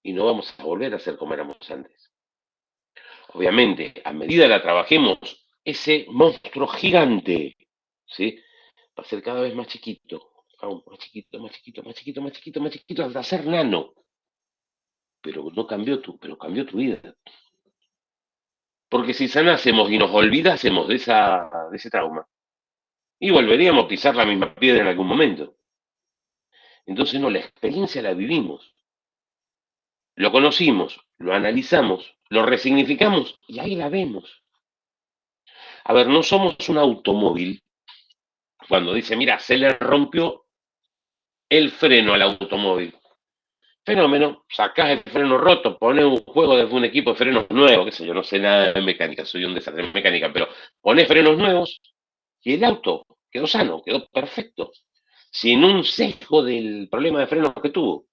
S1: y no vamos a volver a ser como éramos antes. Obviamente, a medida la trabajemos, ese monstruo gigante, ¿sí? Va a ser cada vez más chiquito, aún más chiquito, más chiquito, más chiquito, más chiquito, más chiquito, hasta ser nano. Pero no cambió pero cambió tu vida. Porque si sanásemos y nos olvidásemos de ese trauma, y volveríamos a pisar la misma piedra en algún momento. Entonces, no, la experiencia la vivimos, lo conocimos, lo analizamos, lo resignificamos y ahí la vemos. A ver, no somos un automóvil cuando dice, mira, se le rompió el freno al automóvil. Fenómeno, sacás el freno roto, pones un juego de un equipo de frenos nuevo, qué sé yo, no sé nada de mecánica, soy un desastre en mecánica, pero pones frenos nuevos y el auto quedó sano, quedó perfecto, sin un sesgo del problema de frenos que tuvo.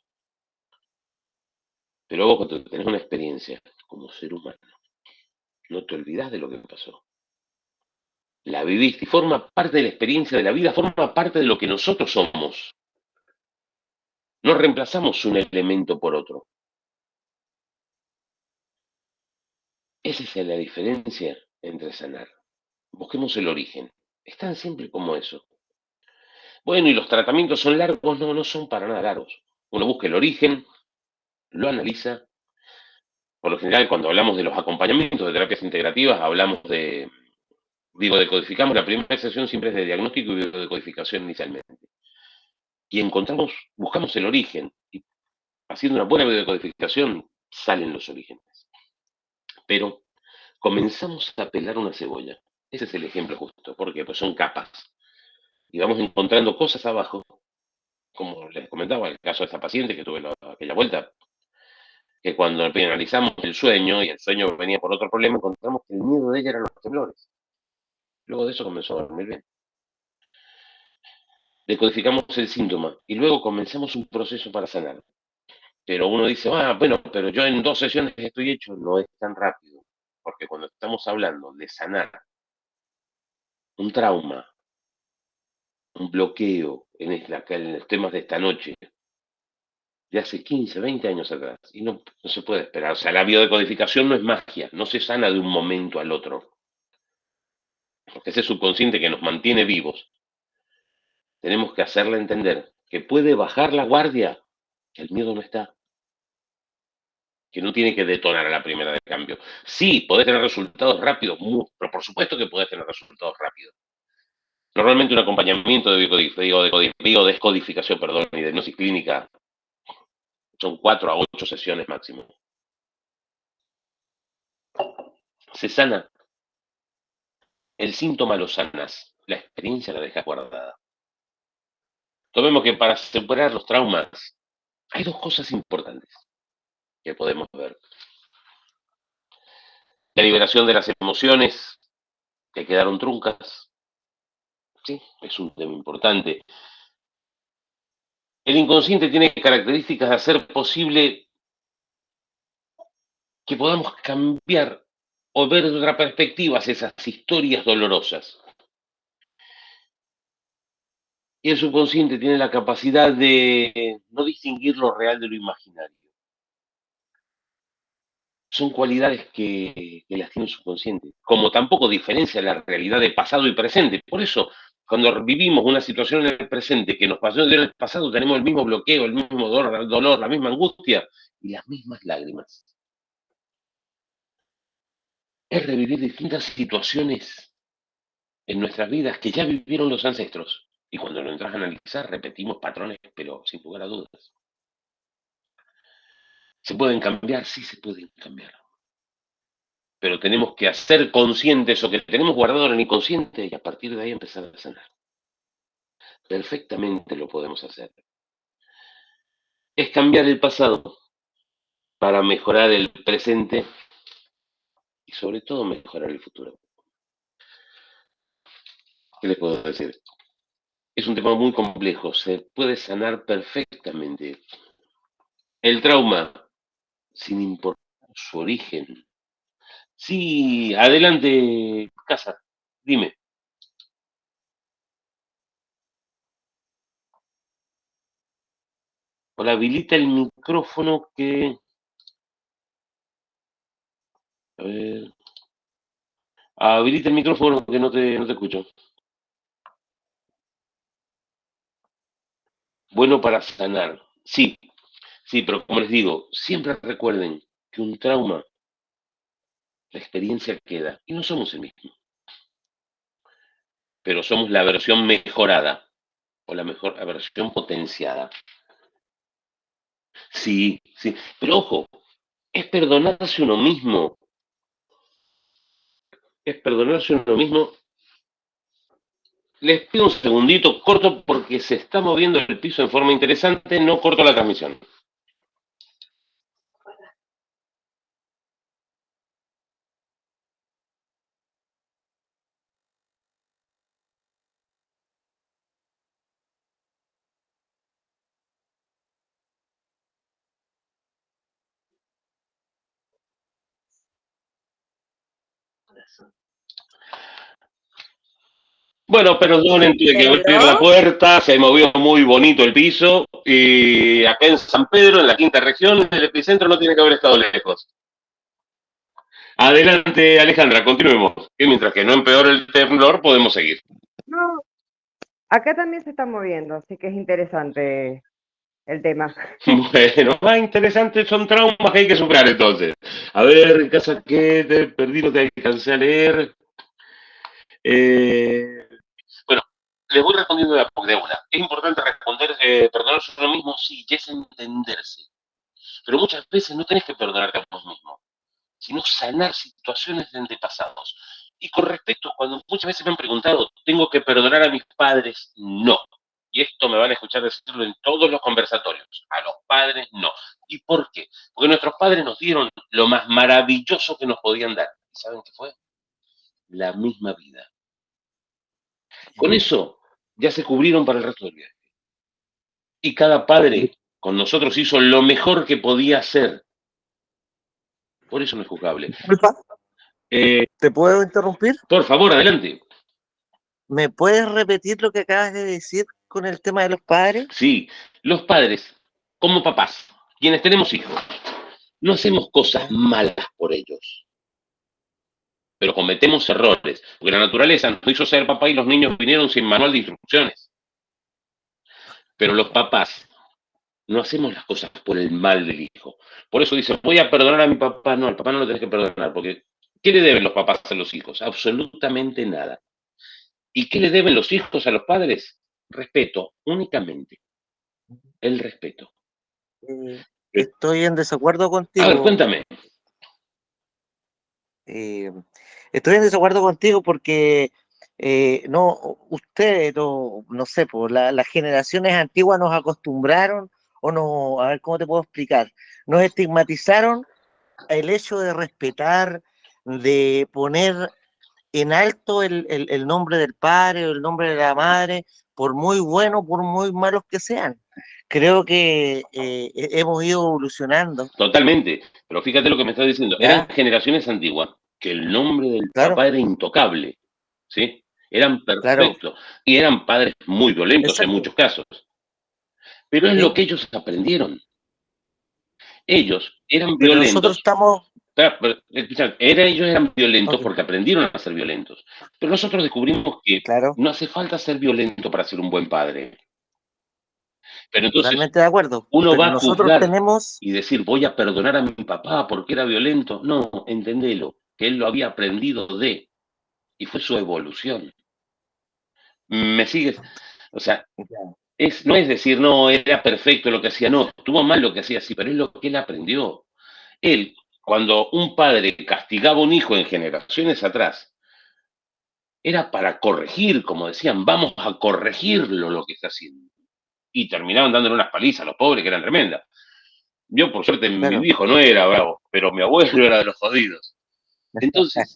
S1: Pero vos cuando tenés una experiencia como ser humano, no te olvidás de lo que pasó. La viviste y forma parte de la experiencia de la vida, forma parte de lo que nosotros somos. No reemplazamos un elemento por otro. Esa es la diferencia entre sanar. Busquemos el origen. Es tan simple como eso. Bueno, ¿y los tratamientos son largos? No, no son para nada largos. Uno busca el origen, lo analiza. Por lo general, cuando hablamos de los acompañamientos de terapias integrativas, hablamos de, digo, decodificamos, la primera sesión siempre es de diagnóstico y decodificación inicialmente. Y encontramos, buscamos el origen. Y haciendo una buena decodificación, salen los orígenes. Pero Comenzamos a pelar una cebolla. Ese es el ejemplo justo. ¿Por qué? Pues son capas. Y vamos encontrando cosas abajo, como les comentaba, el caso de esta paciente que tuve aquella vuelta, que cuando analizamos el sueño, y el sueño venía por otro problema, encontramos que el miedo de ella eran los temblores. Luego de eso comenzó a dormir bien. Decodificamos el síntoma y luego comenzamos un proceso para sanar. Pero uno dice, bueno, pero yo en 2 sesiones estoy hecho. No es tan rápido, porque cuando estamos hablando de sanar un trauma, un bloqueo en los temas de esta noche, de hace 15, 20 años atrás, y no se puede esperar. O sea, la biodecodificación no es magia, no se sana de un momento al otro, porque ese subconsciente que nos mantiene vivos, tenemos que hacerle entender que puede bajar la guardia, que el miedo no está, que no tiene que detonar a la primera de cambio. Sí, podés tener resultados rápidos, pero por supuesto que podés tener resultados rápidos. Normalmente un acompañamiento de biodescodificación, y de hipnosis clínica son 4 a 8 sesiones máximo. Se sana. El síntoma lo sanas, la experiencia la dejas guardada. Tomemos que para superar los traumas hay 2 cosas importantes que podemos ver. La liberación de las emociones que quedaron truncas, sí, es un tema importante. El inconsciente tiene características de hacer posible que podamos cambiar o ver de otra perspectiva esas historias dolorosas. Y el subconsciente tiene la capacidad de no distinguir lo real de lo imaginario. Son cualidades que las tiene el subconsciente, como tampoco diferencia la realidad de pasado y presente. Por eso, cuando vivimos una situación en el presente que nos pasó en el pasado, tenemos el mismo bloqueo, el mismo dolor, la misma angustia y las mismas lágrimas. Es revivir distintas situaciones en nuestras vidas que ya vivieron los ancestros. Y cuando lo entras a analizar, repetimos patrones, pero sin lugar a dudas. ¿Se pueden cambiar? Sí, se pueden cambiar. Pero tenemos que hacer conscientes o que tenemos guardado en el inconsciente y a partir de ahí empezar a sanar. Perfectamente lo podemos hacer. Es cambiar el pasado para mejorar el presente y sobre todo mejorar el futuro. ¿Qué les puedo decir? Es un tema muy complejo, se puede sanar perfectamente. El trauma, sin importar su origen. Sí, adelante, Casa, dime. Hola, habilita el micrófono que... A ver, habilita el micrófono que no te escucho. Bueno para sanar. Sí, sí, pero como les digo, siempre recuerden que un trauma, la experiencia queda y no somos el mismo, pero somos la versión mejorada o la versión potenciada. Sí, sí, pero ojo, es perdonarse uno mismo, es perdonarse uno mismo. Les pido un segundito, corto porque se está moviendo el piso en forma interesante, no corto la transmisión. Bueno, perdonen, tuve que abrir la
S2: ¿Hello?
S1: puerta, se movió muy bonito el piso y acá en San Pedro, en la quinta región, el epicentro no tiene que haber estado lejos. Adelante, Alejandra, continuemos. Y mientras que no empeore el temblor, podemos seguir.
S2: No, acá también se está moviendo, así que es interesante el tema.
S1: Bueno, más interesante son traumas que hay que superar entonces. A ver, en casa que te perdí, no te alcancé a leer. Eh, bueno, les voy respondiendo de una. Es importante responder, perdonarse a uno mismo, sí, y es entenderse. Pero muchas veces no tenés que perdonarte a vos mismo. sino sanar situaciones de antepasados. Y con respecto, cuando muchas veces me han preguntado, ¿tengo que perdonar a mis padres? No. Y esto me van a escuchar decirlo en todos los conversatorios. A los padres no. ¿Y por qué? Porque nuestros padres nos dieron lo más maravilloso que nos podían dar. ¿Y saben qué fue? La misma vida. Con eso ya se cubrieron para el resto del viaje. Y cada padre con nosotros hizo lo mejor que podía hacer. Por eso no es juzgable.
S3: Disculpa,
S1: Eh,
S3: ¿te puedo interrumpir?
S1: por favor, adelante.
S3: ¿Me puedes repetir lo que acabas de decir con el tema de los padres?
S1: Sí, los padres, como papás, quienes tenemos hijos, no hacemos cosas
S3: Ya,
S1: malas por ellos, pero cometemos errores, porque la naturaleza nos hizo ser papá y los niños vinieron sin manual de instrucciones. Pero los papás no hacemos las cosas por el mal del hijo. Por eso dicen, voy a perdonar a mi papá. No, al papá no lo tenés que perdonar, porque ¿qué le deben los papás a los hijos? Absolutamente nada. ¿Y qué le deben los hijos a los padres? Respeto, únicamente. El respeto.
S3: estoy en desacuerdo
S1: A ver,
S3: contigo.
S1: cuéntame.
S3: eh, Estoy en desacuerdo contigo porque no, ustedes, no sé, pues las generaciones antiguas nos acostumbraron, o no, a ver cómo te puedo explicar, nos estigmatizaron el hecho de respetar, de poner en alto el nombre del padre o el nombre de la madre, por muy buenos, por muy malos que sean. Creo que hemos ido evolucionando,
S1: Totalmente. Pero fíjate lo que me estás diciendo. Eran
S3: ¿ya?
S1: generaciones antiguas que el nombre del
S3: Claro,
S1: papá era intocable. ¿Sí? Eran
S3: claro,
S1: perfectos. Y eran padres muy violentos en
S3: exacto,
S1: muchos casos. Pero es lo
S3: ¿sí?
S1: que ellos aprendieron. Ellos eran
S3: Pero nosotros
S1: violentos.
S3: estamos,
S1: Claro, pero, escuchá, ellos eran violentos
S3: ok,
S1: porque aprendieron a ser violentos. Pero nosotros descubrimos que
S3: claro,
S1: no hace falta ser violento para ser un buen padre. Pero entonces
S3: totalmente de acuerdo,
S1: uno va
S3: pero
S1: a
S3: nosotros
S1: juzgar
S3: tenemos,
S1: y decir, voy a perdonar a mi papá porque era violento. No, entendelo, que él lo había aprendido de, y fue su evolución. ¿Me sigues? O sea, no es decir, no, era perfecto lo que hacía, no, estuvo mal lo que hacía, sí, pero es lo que él aprendió. Él, cuando un padre castigaba a un hijo en generaciones atrás, era para corregir, como decían, vamos a corregirlo lo que está haciendo. Y terminaban dándole unas palizas a los pobres que eran tremendas. Yo, por suerte, mi
S3: claro,
S1: viejo no era bravo, pero mi abuelo era de los jodidos. Entonces,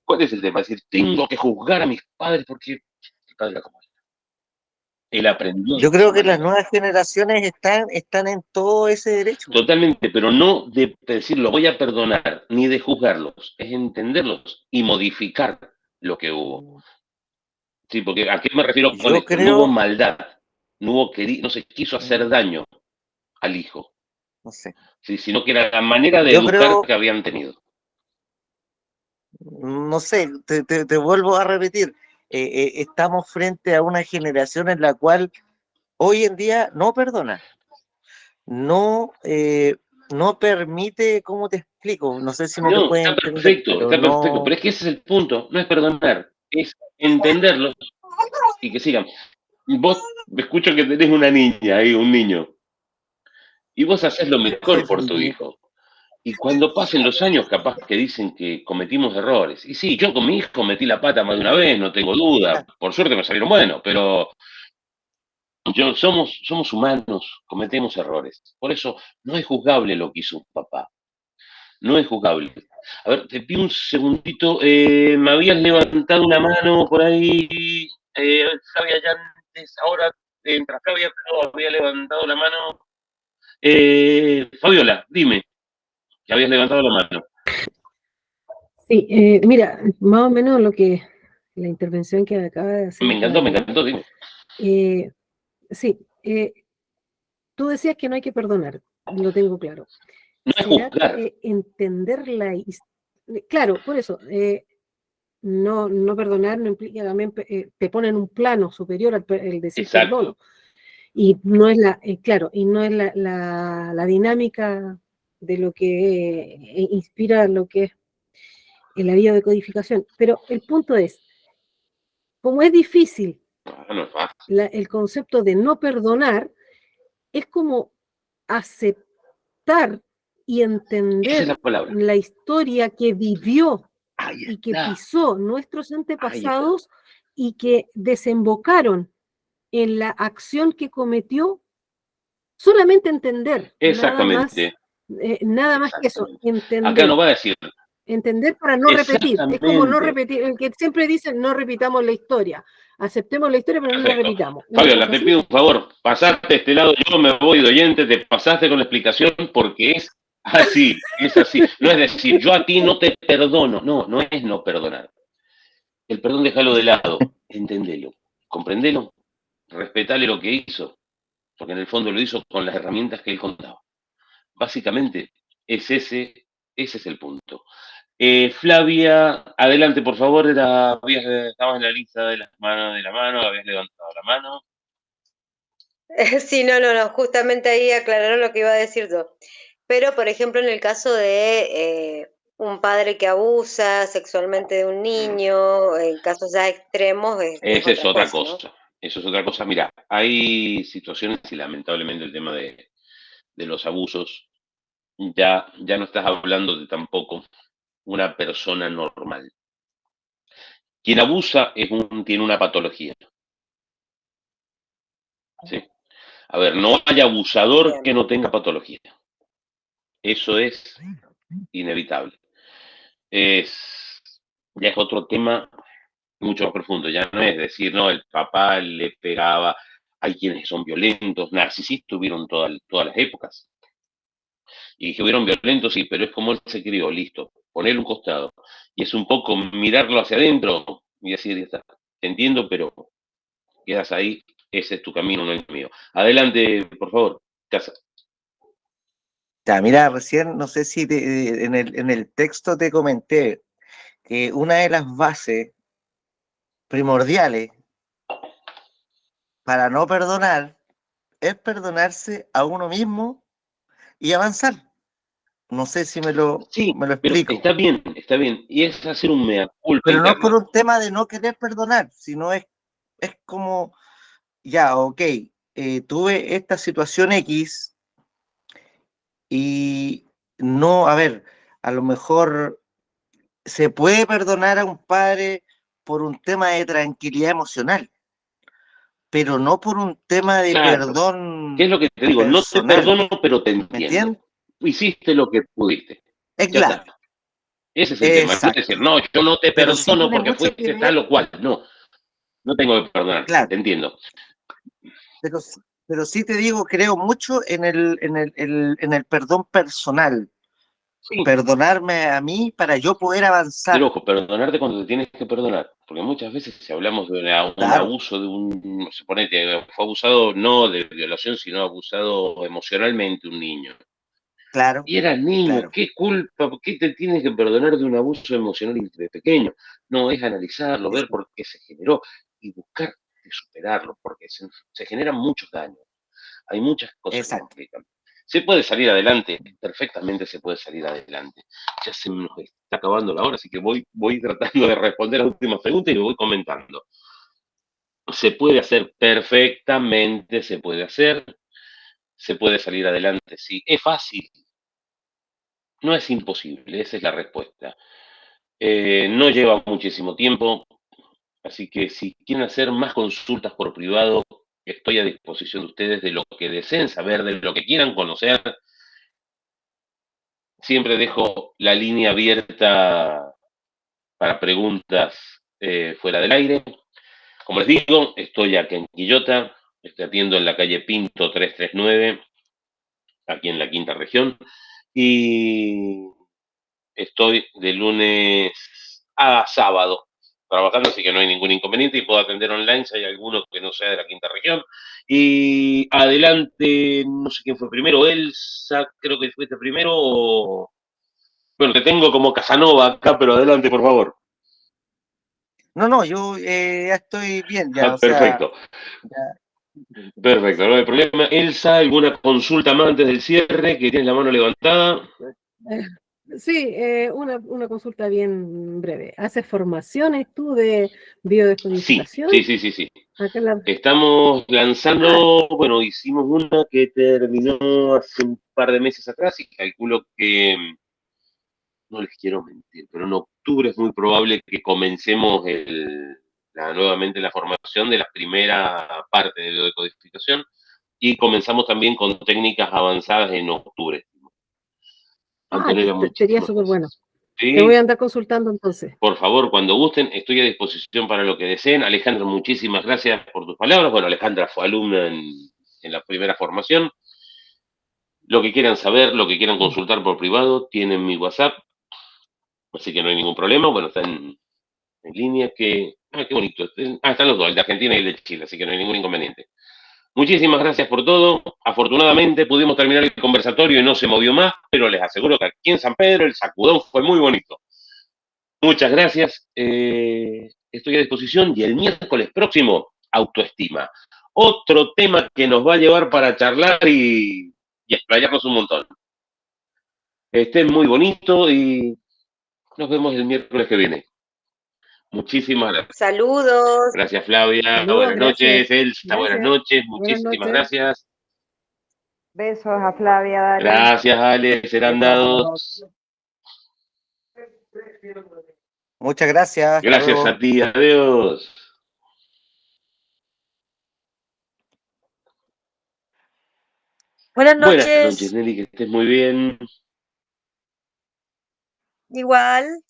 S1: ¿cuál es el tema? Es decir, tengo que juzgar a mis padres porque mi padre era como él. Él aprendió de
S3: yo
S1: esa
S3: creo que las
S1: manera.
S3: nuevas generaciones están en todo ese derecho.
S1: Totalmente, pero no de decir lo voy a perdonar, ni de juzgarlos, es entenderlos y modificar lo que hubo. Sí, porque ¿a qué me refiero con
S3: Yo
S1: esto? No hubo
S3: creo,
S1: maldad, no se quiso hacer daño al hijo,
S3: no sé,
S1: ¿sí? Sino que era la manera de
S3: yo
S1: educar
S3: creo,
S1: que habían tenido.
S3: no sé, te vuelvo a repetir, estamos frente a una generación en la cual hoy en día no perdona, no, no permite, ¿cómo te explico? No sé si me
S1: No,
S3: puede entender, pero
S1: está perfecto, pero
S3: no,
S1: es que ese es el punto, no es perdonar, es entenderlos y que sigan. Vos me escucho que tenés una niña ahí, un niño, y vos haces lo mejor
S3: es
S1: por
S3: un
S1: tu
S3: niño.
S1: hijo. Y cuando pasen los años, capaz que dicen que cometimos errores. Y sí, yo con mi hijo metí la pata más de una vez, no tengo duda. Por suerte me salieron buenos, pero somos humanos, cometemos errores. Por eso no es juzgable lo que hizo un papá. No es juzgable. A ver, te pido un segundito. Me habías levantado una mano por ahí, Flavia, ya antes, ahora, mientras Flavia pero había levantado la mano. Fabiola, dime, que habías levantado la mano.
S4: Sí, mira, más o menos la intervención que acaba de hacer
S1: Me
S4: Gabriel,
S1: encantó, dime.
S4: eh, sí, tú decías que no hay que perdonar, lo tengo claro.
S1: No es
S4: ¿Será que
S1: juzgar.
S4: entender claro, por eso, no perdonar no implica también, te pone en un plano superior el decir
S1: Exacto.
S4: perdono, y no es claro, y no es la dinámica de lo que inspira lo que es la vía de codificación. Pero el punto es, como es difícil
S1: No es fácil.
S4: el concepto de no perdonar, es como aceptar y
S1: Esa es
S4: entender
S1: la palabra.
S4: la historia que vivió
S1: Ahí
S4: y que
S1: está.
S4: pisó nuestros
S1: Ahí está.
S4: antepasados y que desembocaron en la acción que cometió, solamente entender,
S1: Exactamente.
S4: nada más que eso,
S1: Exactamente. Acá no
S4: entender,
S1: va a decir.
S4: entender para no repetir. Es como no
S1: Exactamente.
S4: repetir, el que siempre dicen no repitamos la historia, aceptemos la historia pero no la
S1: Perfecto.
S4: repitamos. Una
S1: Fabiola,
S4: cosa
S1: te
S4: así.
S1: pido un favor, pasaste de este lado, yo me voy de oyente, te pasaste con la explicación porque es así, es así. No es decir, yo a ti no te perdono, no, no es no perdonar. El perdón déjalo de lado, entendelo, comprendelo, respetale lo que hizo, porque en el fondo lo hizo con las herramientas que él contaba. Básicamente, ese es el punto. Flavia, adelante, por favor, estabas en la lista de las manos de la mano, habías levantado la mano.
S5: Sí, no, justamente ahí aclararon lo que iba a decir yo. Pero, por ejemplo, en el caso de un padre que abusa sexualmente de un niño, en casos ya extremos, es
S1: Esa es
S5: otra
S1: otra
S5: cosa, ¿no?
S1: cosa. Eso es otra cosa. Mira, hay situaciones y lamentablemente el tema de los abusos, ya no estás hablando de tampoco una persona normal. Quien abusa tiene una patología. ¿Sí? A ver, no hay abusador
S5: Bien.
S1: que no tenga patología. Eso es inevitable. Ya es otro tema mucho más profundo. Ya no es decir, no, el papá le pegaba. Hay quienes son violentos, narcisistas tuvieron todas las épocas. Y que hubieron violentos, sí, pero es como él se crió, listo, ponerle un costado. Y es un poco mirarlo hacia adentro y decir, ya está, te entiendo, pero quedas ahí, ese es tu camino, no el mío. Adelante, por favor, Casa.
S3: Ya, mira, recién, no sé si en el texto te comenté que una de las bases primordiales para no perdonar es perdonarse a uno mismo y avanzar. No sé si
S1: Sí,
S3: me lo
S1: pero
S3: explico.
S1: está bien, está bien. Y es hacer un mea culpa
S3: Pero no es por
S1: interno.
S3: un tema de no querer perdonar, sino es como, ya, ok, tuve esta situación X y no, a ver, a lo mejor se puede perdonar a un padre por un tema de tranquilidad emocional, pero no por un tema de
S1: Claro, ¿qué es
S3: perdón
S1: lo que te digo? No te
S3: personal,
S1: perdono, pero te
S3: ¿me
S1: entiendo.
S3: entiendes?
S1: Hiciste lo que pudiste.
S3: Es
S1: Ya está.
S3: claro,
S1: Ese es el tema. No es decir,
S3: exacto,
S1: no, yo no te
S3: pero sí
S1: perdono
S3: tiene
S1: porque
S3: mucho que
S1: fuiste
S3: ver,
S1: tal o cual. No, no tengo que perdonarte,
S3: claro,
S1: te entiendo.
S3: pero, pero sí te digo, creo mucho en el perdón personal,
S1: Sí,
S3: perdonarme a mí para yo poder
S1: pero
S3: avanzar,
S1: ojo, perdonarte cuando te tienes que perdonar. Porque muchas veces si hablamos de un
S3: claro,
S1: abuso, suponete, fue abusado no de violación, sino abusado emocionalmente un niño.
S3: claro,
S1: Y eras niño,
S3: claro,
S1: ¿qué culpa? ¿Por qué te tienes que perdonar de un abuso emocional de pequeño? No, es analizarlo, ver
S3: eso,
S1: por qué se generó y buscar de superarlo, porque se generan muchos daños. Hay muchas cosas que
S3: exacto.
S1: complican. Se puede salir adelante, perfectamente se puede salir adelante. Ya se nos está acabando la hora, así que voy tratando de responder las últimas preguntas y lo voy comentando. Se puede hacer perfectamente, se puede salir adelante, sí. Es fácil, no es imposible, esa es la respuesta. No lleva muchísimo tiempo, así que si quieren hacer más consultas por privado, estoy a disposición de ustedes de lo que deseen saber, de lo que quieran conocer. Siempre dejo la línea abierta para preguntas fuera del aire. Como les digo, estoy acá en Quillota, estoy atiendo en la calle Pinto 339, aquí en la quinta región, y estoy de lunes a sábado trabajando, así que no hay ningún inconveniente y puedo atender online si hay alguno que no sea de la quinta región. Y adelante, no sé quién fue primero, Elsa, creo que fuiste primero, o... Bueno, te tengo como Casanova acá, pero adelante, por favor.
S3: No, yo ya estoy bien, ya, o sea,
S1: Perfecto,
S3: ya.
S1: perfecto, no hay problema. Elsa, ¿alguna consulta más antes del cierre? Que tienes la mano levantada.
S4: Sí, una consulta bien breve. ¿Haces formaciones tú de biodescodificación?
S1: Sí.
S4: Acá en la-
S1: Estamos lanzando, bueno, hicimos una que terminó hace un par de meses atrás y calculo que, no les quiero mentir, pero en octubre es muy probable que comencemos nuevamente la formación de la primera parte de biodecodificación y comenzamos también con técnicas avanzadas en octubre. Antonella,
S4: Sería
S1: muchísimas
S4: súper bueno.
S1: gracias.
S4: Te voy
S1: Sí,
S4: a andar consultando entonces.
S1: por favor, cuando gusten, estoy a disposición para lo que deseen. Alejandra, muchísimas gracias por tus palabras. Bueno, Alejandra fue alumna en la primera formación. Lo que quieran saber, lo que quieran consultar por privado, tienen mi WhatsApp, así que no hay ningún problema. Bueno, está en línea, qué bonito. Están los dos, el de Argentina y el de Chile, así que no hay ningún inconveniente. Muchísimas gracias por todo. Afortunadamente pudimos terminar el conversatorio y no se movió más, pero les aseguro que aquí en San Pedro el sacudón fue muy bonito. Muchas gracias. Estoy a disposición y el miércoles próximo, autoestima. Otro tema que nos va a llevar para charlar y explayarnos un montón. Estén muy bonitos y nos vemos el miércoles que viene. Muchísimas gracias.
S5: Saludos.
S1: Gracias, Flavia.
S4: Saludos,
S1: Buenas
S4: gracias.
S1: noches. Elsa, buenas
S4: Gracias.
S1: noches.
S4: Buenas
S1: Muchísimas
S4: noches.
S1: gracias.
S2: Besos a Flavia, Dani.
S1: Gracias, Ale. Serán dados.
S3: Muchas gracias. Hasta
S1: Gracias
S3: luego.
S1: a ti. Adiós.
S6: Buenas
S1: Buenas noches,
S6: noches.
S1: Nelly. Que estés muy bien.
S6: Igual.